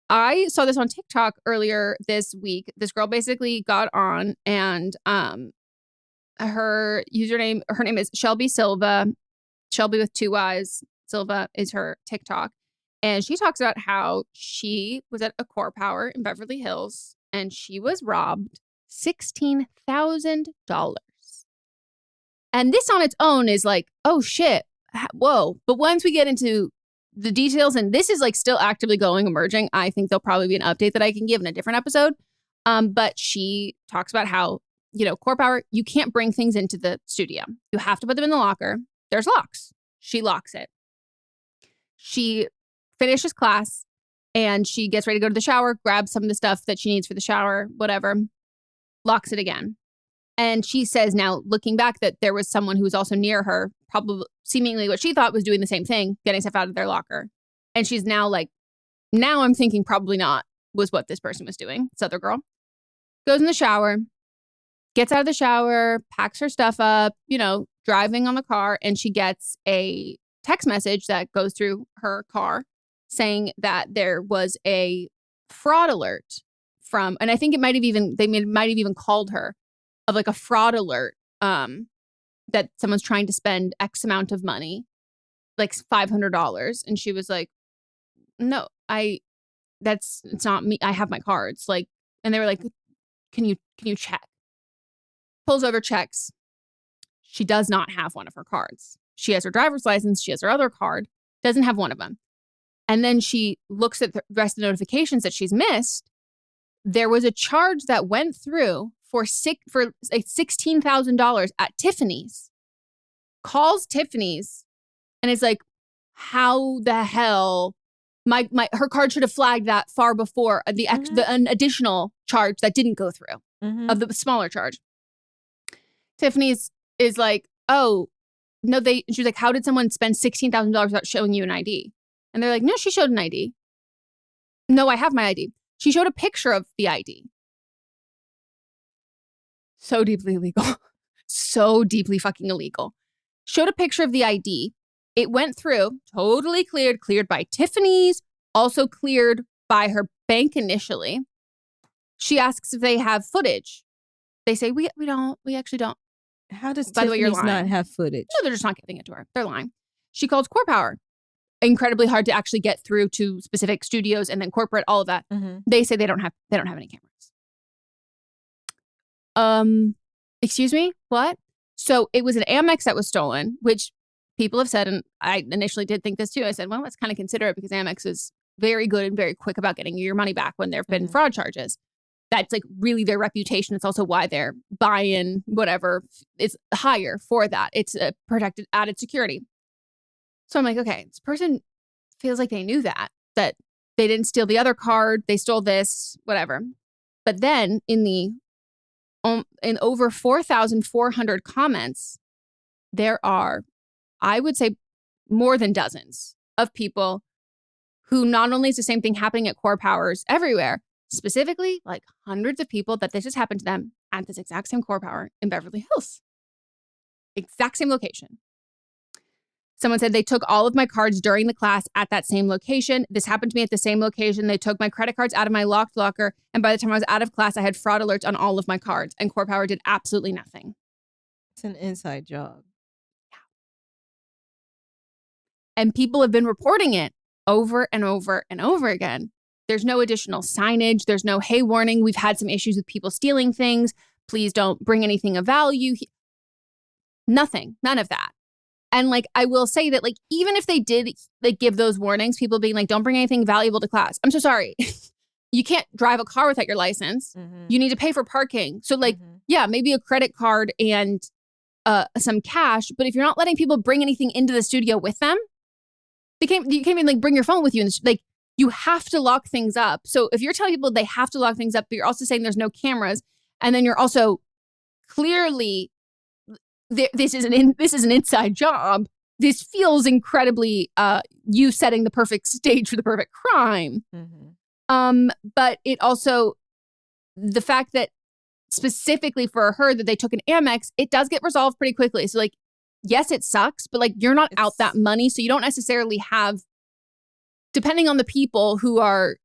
D: I saw this on TikTok earlier this week. This girl basically got on and her name is Shelby Silva. Shelby with 2 Y's. Silva is her TikTok. And she talks about how she was at a Corepower in Beverly Hills and she was robbed $16,000. And this on its own is like, oh shit, whoa. But once we get into the details, and this is like still actively emerging, I think there'll probably be an update that I can give in a different episode. But she talks about how, Corepower, you can't bring things into the studio. You have to put them in the locker. There's locks. She locks it. She finishes class and she gets ready to go to the shower, grabs some of the stuff that she needs for the shower, whatever, locks it again. And she says now, looking back, that there was someone who was also near her, probably seemingly what she thought was doing the same thing, getting stuff out of their locker. And she's now like, now I'm thinking probably not was what this person was doing. This other girl goes in the shower, gets out of the shower, packs her stuff up, driving on the car. And she gets a text message that goes through her car saying that there was a fraud alert from, and I think they might have even called her, of like a fraud alert that someone's trying to spend X amount of money, like $500. And she was like, no, it's not me. I have my cards. Like, and they were like, can you check? Pulls over, checks. She does not have one of her cards. She has her driver's license. She has her other card. Doesn't have one of them. And then she looks at the rest of the notifications that she's missed. There was a charge that went through for $16,000 at Tiffany's. Calls Tiffany's and is like, how the hell her card should have flagged that far before an additional charge that didn't go through of the smaller charge. Tiffany's is like, oh no, she was like, how did someone spend $16,000 without showing you an ID? And they're like, no, she showed an ID. No, I have my ID. She showed a picture of the ID. So deeply illegal. So deeply fucking illegal. Showed a picture of the ID. It went through, totally cleared by Tiffany's, also cleared by her bank initially. She asks if they have footage. They say, we don't. We actually don't.
E: How does
D: By the way, you're
E: Tiffany's
D: lying.
E: not have footage?
D: No, they're just not giving it to her. They're lying. She calls Corepower. Incredibly hard to actually get through to specific studios and then corporate, all of that. They say they don't have any cameras. Excuse me? What? So it was an Amex that was stolen, which people have said, and I initially did think this too. I said, well, that's kind of considerate because Amex is very good and very quick about getting you your money back when there have been fraud charges. That's like really their reputation. It's also why their buy-in, whatever, is higher for that. It's a protected added security. So I'm like, okay, this person feels like they knew that they didn't steal the other card. They stole this, whatever. But then in over 4,400 comments, there are, I would say, more than dozens of people who not only is the same thing happening at Corepowers everywhere, specifically like hundreds of people that this has happened to them at this exact same Corepower in Beverly Hills. Exact same location. Someone said they took all of my cards during the class at that same location. This happened to me at the same location. They took my credit cards out of my locked locker. And by the time I was out of class, I had fraud alerts on all of my cards. And Corepower did absolutely nothing.
E: It's an inside job.
D: Yeah. And people have been reporting it over and over and over again. There's no additional signage. There's no, hey, warning, we've had some issues with people stealing things. Please don't bring anything of value. Nothing. None of that. And like, I will say that like, even if they did like give those warnings, people being like, don't bring anything valuable to class. I'm so sorry. You can't drive a car without your license. You need to pay for parking. So like, yeah, maybe a credit card and some cash. But if you're not letting people bring anything into the studio with them, you can't even like bring your phone with you. Like you have to lock things up. So if you're telling people they have to lock things up, but you're also saying there's no cameras, and then you're also clearly this is an inside job. This feels incredibly you setting the perfect stage for the perfect crime. But it also the fact that specifically for her that they took an Amex, it does get resolved pretty quickly. So like, yes, it sucks, but like you're not out that money. So you don't necessarily have, depending on the people who are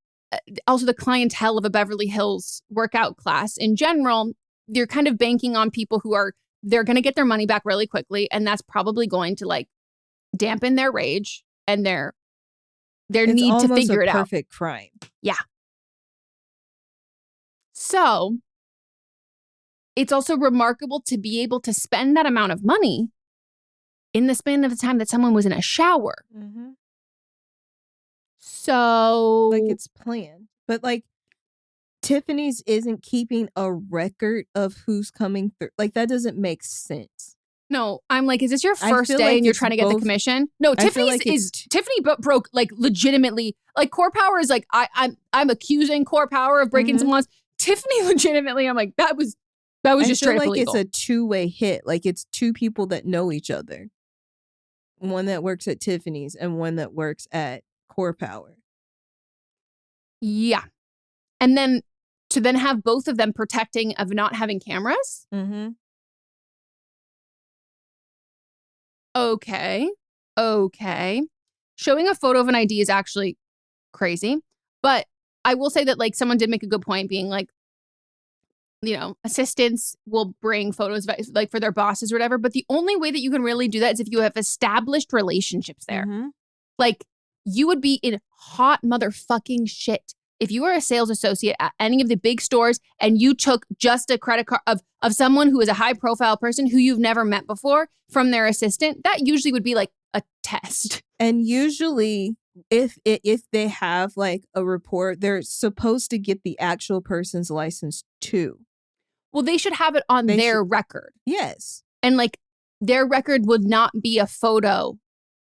D: also the clientele of a Beverly Hills workout class in general, you're kind of banking on people who are, they're going to get their money back really quickly. And that's probably going to like dampen their rage and their need to figure it out.
E: Perfect crime.
D: Yeah. So it's also remarkable to be able to spend that amount of money in the span of the time that someone was in a shower.
E: Mm-hmm.
D: So
E: like it's planned. But like Tiffany's isn't keeping a record of who's coming through. Like that doesn't make sense.
D: No, I'm like, is this your first day
E: like
D: and you're trying to get the commission? No, Tiffany's Tiffany broke like legitimately. Like Corepower is like, I'm accusing Corepower of breaking some laws. Tiffany legitimately, I'm like, that was just straight up illegal.
E: It's a two-way hit. Like it's two people that know each other. One that works at Tiffany's and one that works at Corepower.
D: Yeah. And then to then have both of them protecting of not having cameras.
E: Mm-hmm.
D: Okay. Showing a photo of an ID is actually crazy. But I will say that like someone did make a good point being like, you know, assistants will bring photos of, like for their bosses or whatever. But the only way that you can really do that is if you have established relationships there.
E: Mm-hmm.
D: Like you would be in hot motherfucking shit if you were a sales associate at any of the big stores and you took just a credit card of someone who is a high profile person who you've never met before from their assistant. That usually would be like a test.
E: And usually if they have like a report, they're supposed to get the actual person's license too.
D: Well, they should have it on their record.
E: Yes. And
D: like their record would not be a photo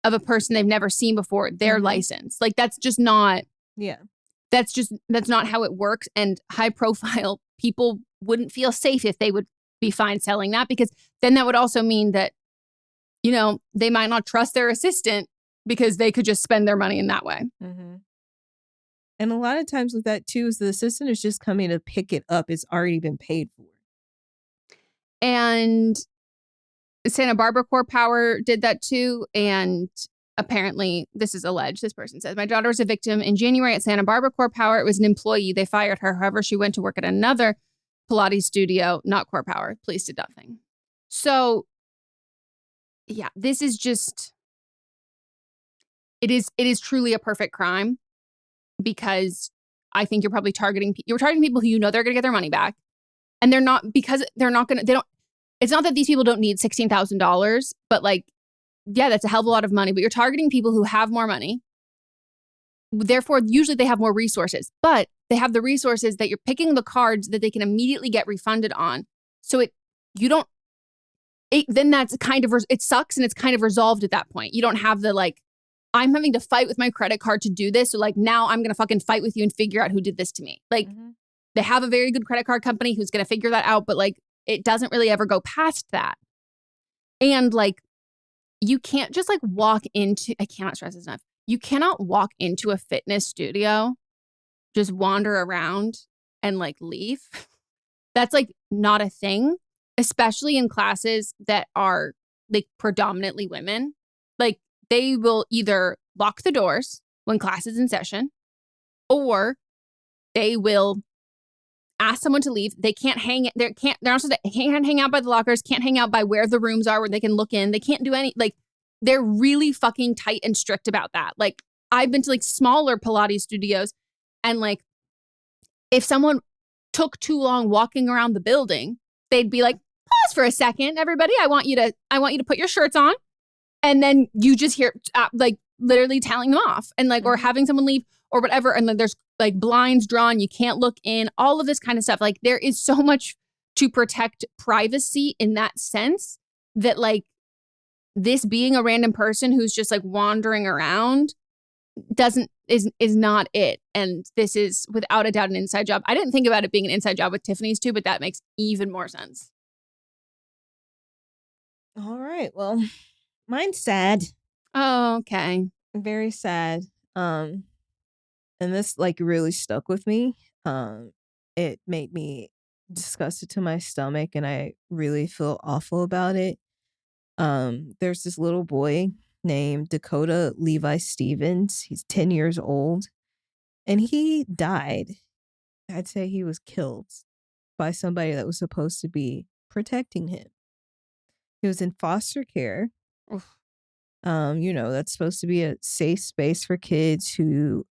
D: of a person they've never seen before, their license. Like that's just not.
E: Yeah.
D: That's not how it works. And high profile people wouldn't feel safe if they would be fine selling that, because then that would also mean that, you know, they might not trust their assistant because they could just spend their money in that way.
E: Mm-hmm. And a lot of times with that too is the assistant is just coming to pick it up. It's already been paid for.
D: And Santa Barbara Corepower did that too. And apparently, this is alleged. This person says, my daughter was a victim in January at Santa Barbara Corepower. It was an employee. They fired her. However, she went to work at another Pilates studio, not Corepower. Police did nothing. So, yeah, this is just, it is truly a perfect crime, because I think you're probably targeting people who you know they're going to get their money back. And they're not, because they're not going to, it's not that these people don't need $16,000, but like, yeah, that's a hell of a lot of money, but you're targeting people who have more money. Therefore, usually they have more resources, but they have the resources that you're picking the cards that they can immediately get refunded on. So then that's kind of, it sucks and it's kind of resolved at that point. You don't have the like, I'm having to fight with my credit card to do this. So like now I'm going to fucking fight with you and figure out who did this to me. Like they have a very good credit card company who's going to figure that out, but like it doesn't really ever go past that. And like, you can't just like walk into, I cannot stress this enough. You cannot walk into a fitness studio, just wander around and like leave. That's like not a thing, especially in classes that are like predominantly women. Like they will either lock the doors when class is in session, or they will ask someone to leave. They can't they're not supposed to hang out by the lockers, can't hang out by where the rooms are where they can look in. They can't do any, like, they're really fucking tight and strict about that. Like, I've been to like smaller Pilates studios, and like, if someone took too long walking around the building, they'd be like, pause for a second, everybody. I want you to put your shirts on. And then you just hear like literally telling them off, and like, or having someone leave or whatever. And then there's like blinds drawn. You can't look in, all of this kind of stuff. Like there is so much to protect privacy in that sense, that like this being a random person who's just like wandering around is not it. And this is without a doubt an inside job. I didn't think about it being an inside job with Tiffany's too, but that makes even more sense.
E: All right. Well, mine's sad.
D: Oh, okay.
E: Very sad. And this like really stuck with me. it made me disgusted to my stomach, and I really feel awful about it. There's this little boy named Dakota Levi Stevens. He's 10 years old, and he died. I'd say he was killed by somebody that was supposed to be protecting him. He was in foster care.
D: Oof.
E: That's supposed to be a safe space for kids who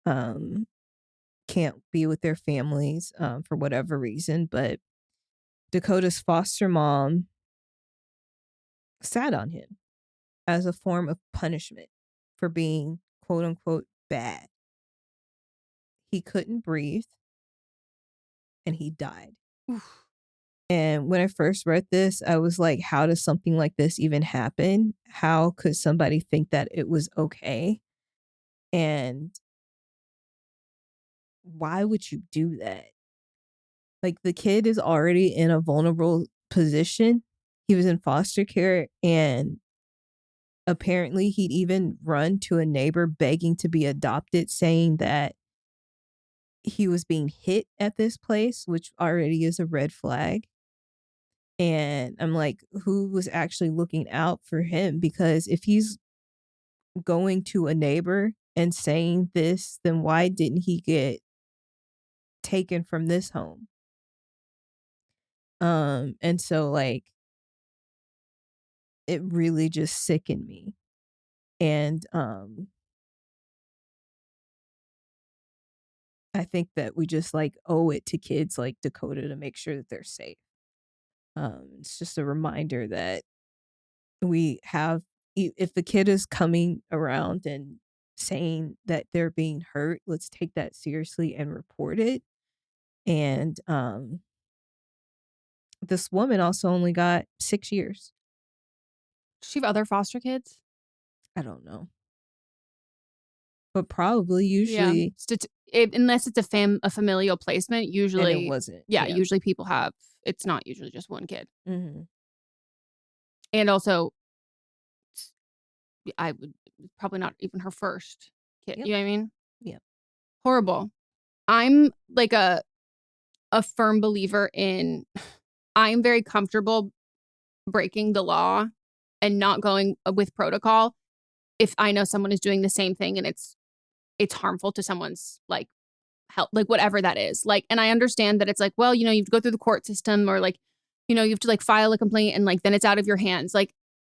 E: can't be with their families for whatever reason. But Dakota's foster mom sat on him as a form of punishment for being quote unquote bad. He couldn't breathe and he died.
D: Oof.
E: And when I first read this, I was like, how does something like this even happen? How could somebody think that it was okay? And why would you do that? Like, the kid is already in a vulnerable position. He was in foster care, and apparently he'd even run to a neighbor begging to be adopted, saying that he was being hit at this place, which already is a red flag. And I'm like, who was actually looking out for him? Because if he's going to a neighbor and saying this, then why didn't he get taken from this home? And so, like, it really just sickened me. And I think that we just like owe it to kids like Dakota to make sure that they're safe. It's just a reminder that we have, if the kid is coming around and saying that they're being hurt, let's take that seriously and report it. And this woman also only got 6 years.
D: Does she have other foster kids?
E: I don't know. But probably usually.
D: Yeah. Unless it's a familial placement, usually.
E: And it wasn't.
D: Yeah, usually people have, it's not usually just one kid.
E: Mm-hmm.
D: And also, I would probably not even her first kid.
E: Yep.
D: You know what I mean?
E: Yeah.
D: Horrible. I'm like a firm believer in, I'm very comfortable breaking the law and not going with protocol if I know someone is doing the same thing and it's harmful to someone's like health, like whatever that is. Like, and I understand that it's like, well, you have to go through the court system, or like, you have to like file a complaint and like then it's out of your hands. Like,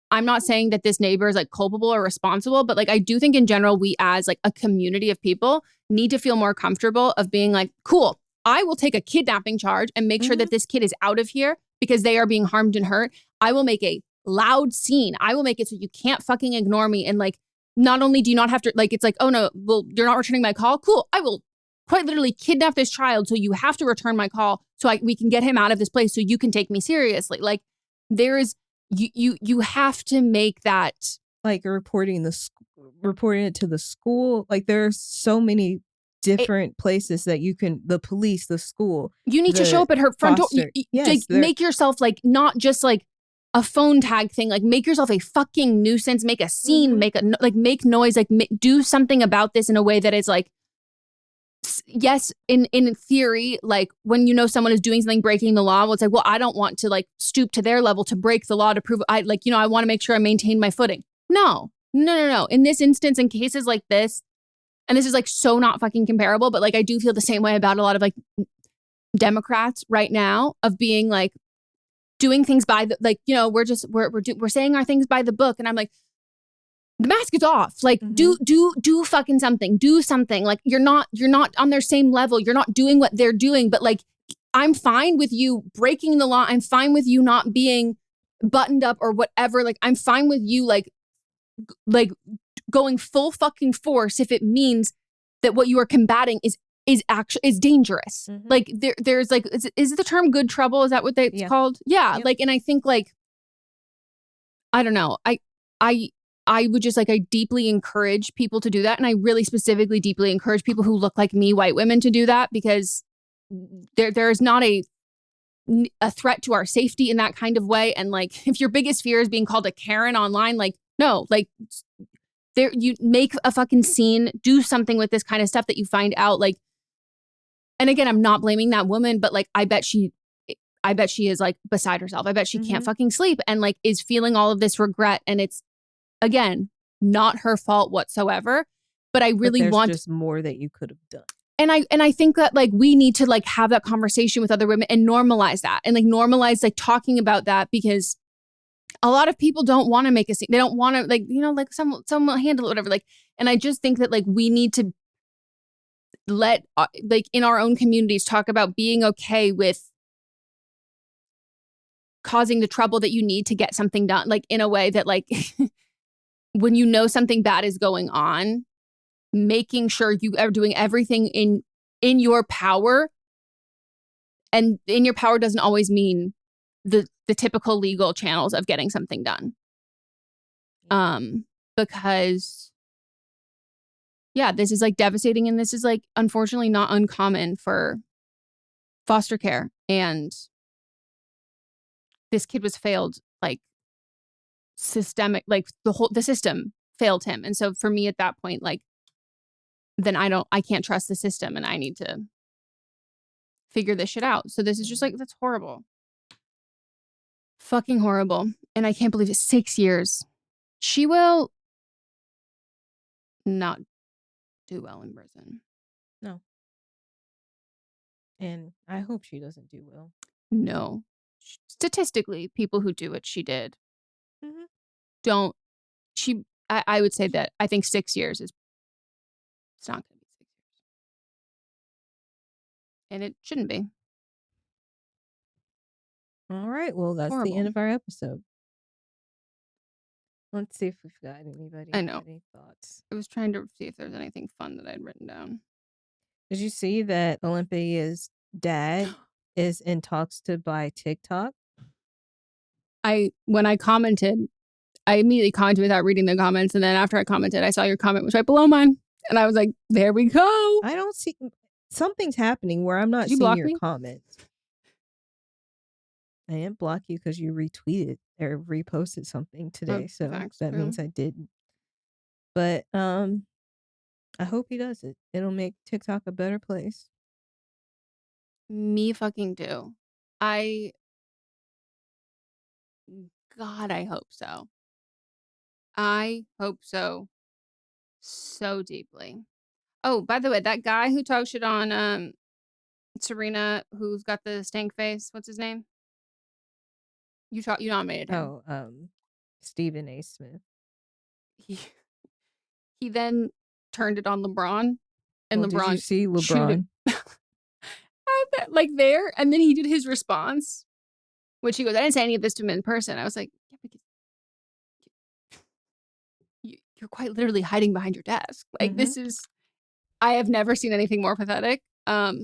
D: I'm not saying that this neighbor is like culpable or responsible, but like I do think in general we as like a community of people need to feel more comfortable of being like, cool, I will take a kidnapping charge and make sure that this kid is out of here because they are being harmed and hurt. I will make a loud scene. I will make it so you can't fucking ignore me. And like, not only do you not have to, like, it's like, oh no, well, you're not returning my call. Cool. I will quite literally kidnap this child. So you have to return my call so we can get him out of this place so you can take me seriously. Like, there is, you have to make that.
E: Like reporting it to the school. Like, there's so many different places that you can, the police, the school.
D: You need to show up at her front door.
E: Yes,
D: like, make yourself like, not just like a phone tag thing, like make yourself a fucking nuisance, make a scene, make noise, like do something about this in a way that is like, yes, in theory, like when someone is doing something breaking the law, well, it's like, well, I don't want to like stoop to their level to break the law to prove I want to make sure I maintain my footing. No. In this instance, in cases like this, and this is like so not fucking comparable, but like I do feel the same way about a lot of like Democrats right now of being like doing things by the, like, we're saying our things by the book. And I'm like, the mask is off. Like, do fucking something. Do something. Like, you're not on their same level. You're not doing what they're doing. But like, I'm fine with you breaking the law. I'm fine with you not being buttoned up or whatever. Like, I'm fine with you like going full fucking force if it means that what you are combating is dangerous. Like there's like, is the term good trouble? Is that what it's called? Yeah. Yep. Like, and I think like, I don't know. I would just like, I deeply encourage people to do that. And I really specifically deeply encourage people who look like me, white women, to do that, because there is not a threat to our safety in that kind of way. And like, if your biggest fear is being called a Karen online, like, no, like you make a fucking scene, do something with this kind of stuff that you find out. Like, And again, I'm not blaming that woman, but like, I bet she is like beside herself. I bet she can't fucking sleep and like is feeling all of this regret. And it's, again, not her fault whatsoever. But I really want
E: just more that you could have done.
D: And I think that like we need to like have that conversation with other women and normalize that and like normalize like talking about that, because a lot of people don't want to make a scene. They don't want to like, you know, like someone will handle it, whatever. Like, and I just think that like we need to let like in our own communities talk about being okay with causing the trouble that you need to get something done, like in a way that like when you know something bad is going on, making sure you are doing everything in your power. And in your power doesn't always mean the typical legal channels of getting something done. Because yeah, this is like devastating, and this is like unfortunately not uncommon for foster care. And this kid was failed, like systemic, like the system failed him. And so for me at that point, like, then I can't trust the system, and I need to figure this shit out. So this is just like, that's horrible. Fucking horrible. And I can't believe it's 6 years. She will not do well in prison.
E: No. And I hope she doesn't do well.
D: No. Statistically, people who do what she did don't. I would say that I think 6 years is, it's not going to be 6 years. And it shouldn't be.
E: All right. Well, that's the end of our episode. Let's see if we've got anybody.
D: I know.
E: Any thoughts?
D: I was trying to see if there's anything fun that I'd written down.
E: Did you see that Olympia's dad is in talks to buy TikTok?
D: When I commented, I immediately commented without reading the comments. And then after I commented, I saw your comment was right below mine. And I was like, there we go.
E: I don't see. Something's happening where I'm not
D: Did you
E: seeing
D: block
E: your
D: me?
E: comments. I didn't block you because you retweeted or reposted something today. So that means I didn't. But I hope he does it. It'll make TikTok a better place.
D: Me fucking do. God, I hope so. I hope so. So deeply. Oh, by the way, that guy who talks shit on Serena, who's got the stank face, what's his name? You nominated him.
E: Oh, Stephen A. Smith.
D: He then turned it on LeBron, and LeBron.
E: Did you see LeBron?
D: Like there, and then he did his response, which he goes, I didn't say any of this to him in person. I was like, yeah, because you're quite literally hiding behind your desk. Like this is, I have never seen anything more pathetic.
E: But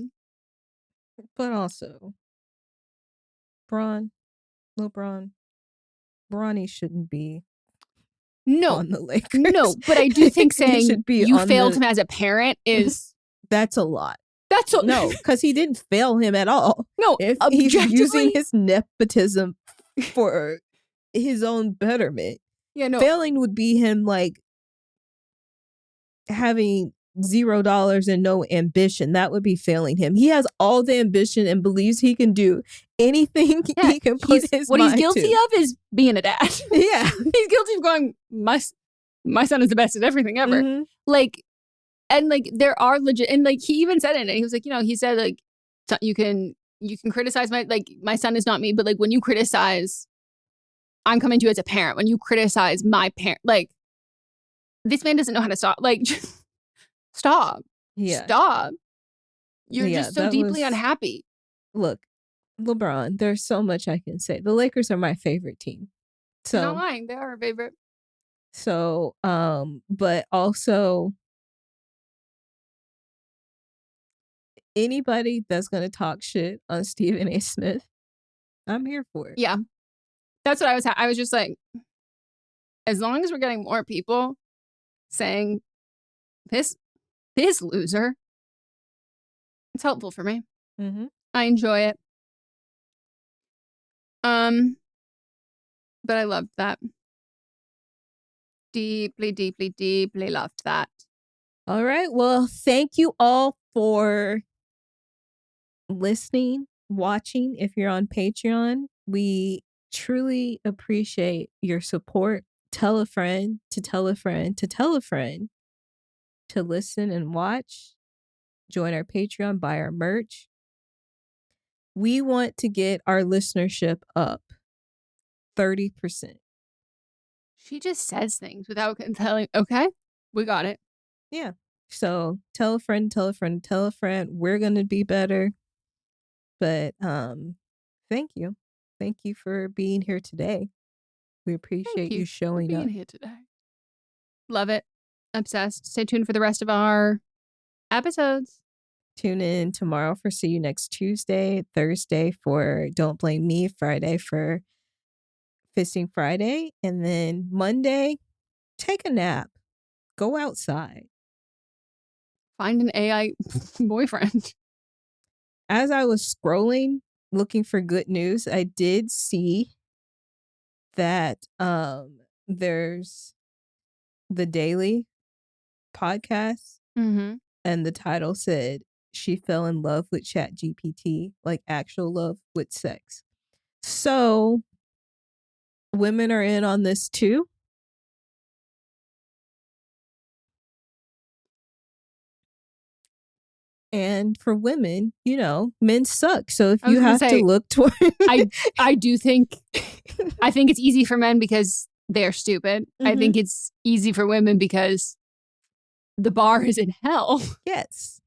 E: also, LeBron, Bronny shouldn't be on the Lakers.
D: No, but I do think saying you failed him as a parent is
E: that's a lot.
D: That's
E: no, because he didn't fail him at all.
D: No,
E: if he's using his nepotism for his own betterment.
D: Yeah, no.
E: Failing would be him like having $0 and no ambition. That would be failing him. He has all the ambition and believes he can do anything he can put his
D: what
E: mind
D: he's guilty
E: to.
D: of is being a dad.
E: Yeah.
D: He's guilty of going, my son is the best at everything ever. Like, and like there are legit, and like he even said it, and he was like, you know, he said like you can criticize my son is not me, but like when you criticize, I'm coming to you as a parent. When you criticize my parent, like this man doesn't know how to stop. Like just stop.
E: Yeah.
D: Stop. You're just so deeply unhappy.
E: Look, LeBron, there's so much I can say. The Lakers are my favorite team. So
D: you're not lying. They are our favorite.
E: So, but also anybody that's going to talk shit on Stephen A. Smith, I'm here for it.
D: Yeah. That's what I was just like, as long as we're getting more people saying this loser, it's helpful for me. I enjoy it. But I loved that. Deeply, deeply, deeply loved that.
E: All right. Well, thank you all for listening, watching. If you're on Patreon, we truly appreciate your support. Tell a friend to tell a friend to tell a friend to listen and watch. Join our Patreon, buy our merch. We want to get our listenership up 30%.
D: She just says things without telling. Okay, we got it.
E: Yeah. So tell a friend, tell a friend, tell a friend. We're going to be better. But thank you. Thank you for being here today. We appreciate you showing up.
D: Being here today. Love it. Obsessed. Stay tuned for the rest of our episodes.
E: Tune in tomorrow for See You Next Tuesday, Thursday for Don't Blame Me, Friday for Fisting Friday, and then Monday, take a nap. Go outside.
D: Find an AI boyfriend.
E: As I was scrolling, looking for good news, I did see that there's the Daily podcast, and the title said she fell in love with ChatGPT, like actual love with sex. So women are in on this too. And for women, men suck. So if you have to look toward,
D: I do think, I think it's easy for men because they're stupid. I think it's easy for women because the bar is in hell.
E: Yes.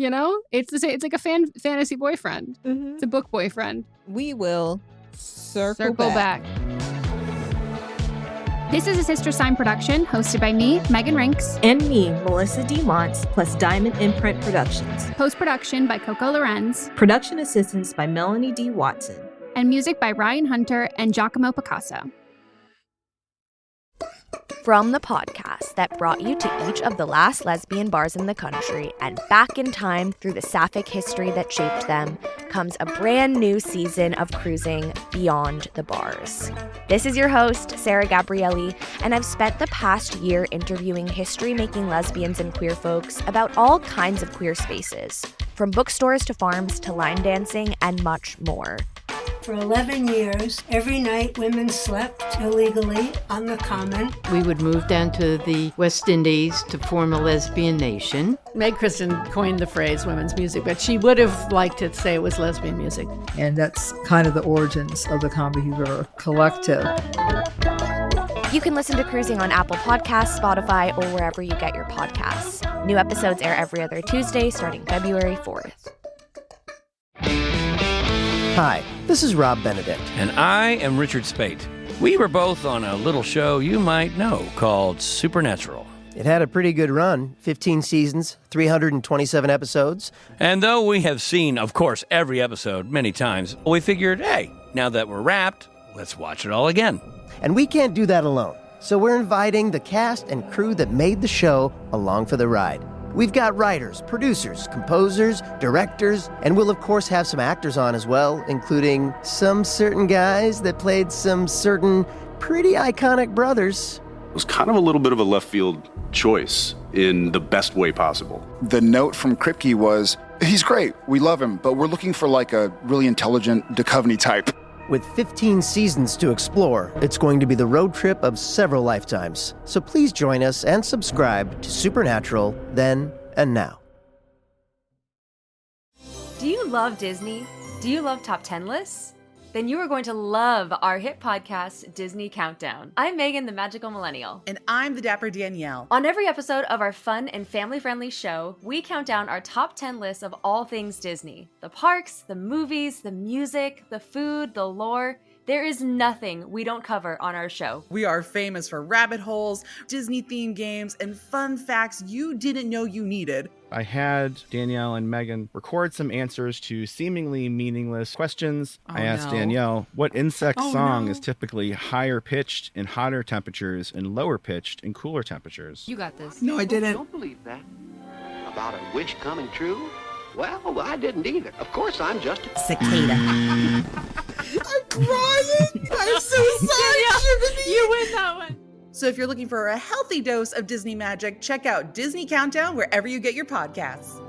D: It's the same. It's like a fantasy boyfriend. It's a book boyfriend.
E: We will circle back.
D: This is a Sister Sign production hosted by me, Megan Rinks.
B: And me, Melissa D. Montz, plus Diamond Imprint Productions.
D: Post-production by Coco Lorenz.
B: Production assistance by Melanie D. Watson.
D: And music by Ryan Hunter and Giacomo Picasso.
F: From the podcast that brought you to each of the last lesbian bars in the country and back in time through the sapphic history that shaped them, comes a brand new season of cruising beyond the bars. This is your host, Sarah Gabrielli, and I've spent the past year interviewing history-making lesbians and queer folks about all kinds of queer spaces, from bookstores to farms to line dancing and much more.
O: For 11 years, every night women slept illegally on the common.
P: We would move down to the West Indies to form a lesbian nation.
Q: Meg Kristen coined the phrase women's music, but she would have liked to say it was lesbian music.
R: And that's kind of the origins of the Combi Hoover Collective.
F: You can listen to Cruising on Apple Podcasts, Spotify, or wherever you get your podcasts. New episodes air every other Tuesday starting February 4th.
S: Hi, this is Rob Benedict.
T: And I am Richard Spate. We were both on a little show you might know called Supernatural.
S: It had a pretty good run, 15 seasons, 327 episodes.
T: And though we have seen, of course, every episode many times, we figured, hey, now that we're wrapped, let's watch it all again.
S: And we can't do that alone, so we're inviting the cast and crew that made the show along for the ride. We've got writers, producers, composers, directors, and we'll of course have some actors on as well, including some certain guys that played some certain pretty iconic brothers.
U: It was kind of a little bit of a left field choice in the best way possible.
V: The note from Kripke was, he's great, we love him, but we're looking for like a really intelligent Duchovny type.
S: With 15 seasons to explore, it's going to be the road trip of several lifetimes. So please join us and subscribe to Supernatural then and now.
W: Do you love Disney? Do you love top 10 lists? Then you are going to love our hit podcast, Disney Countdown. I'm Megan, the Magical Millennial.
X: And I'm the Dapper Danielle.
W: On every episode of our fun and family-friendly show, we count down our top 10 lists of all things Disney. The parks, the movies, the music, the food, the lore. There is nothing we don't cover on our show.
X: We are famous for rabbit holes, Disney-themed games, and fun facts you didn't know you needed.
Y: I had Danielle and Megan record some answers to seemingly meaningless questions. I asked Danielle what insect song is typically higher pitched in hotter temperatures and lower pitched in cooler temperatures.
W: You got this.
X: No, I didn't.
Z: Don't believe that. About a wish coming true? Well, I didn't either. Of course, I'm just a
B: cicada.
X: I'm crying. I'm so sorry, Jiminy.
Q: You win that one.
X: So if you're looking for a healthy dose of Disney magic, check out Disney Countdown wherever you get your podcasts.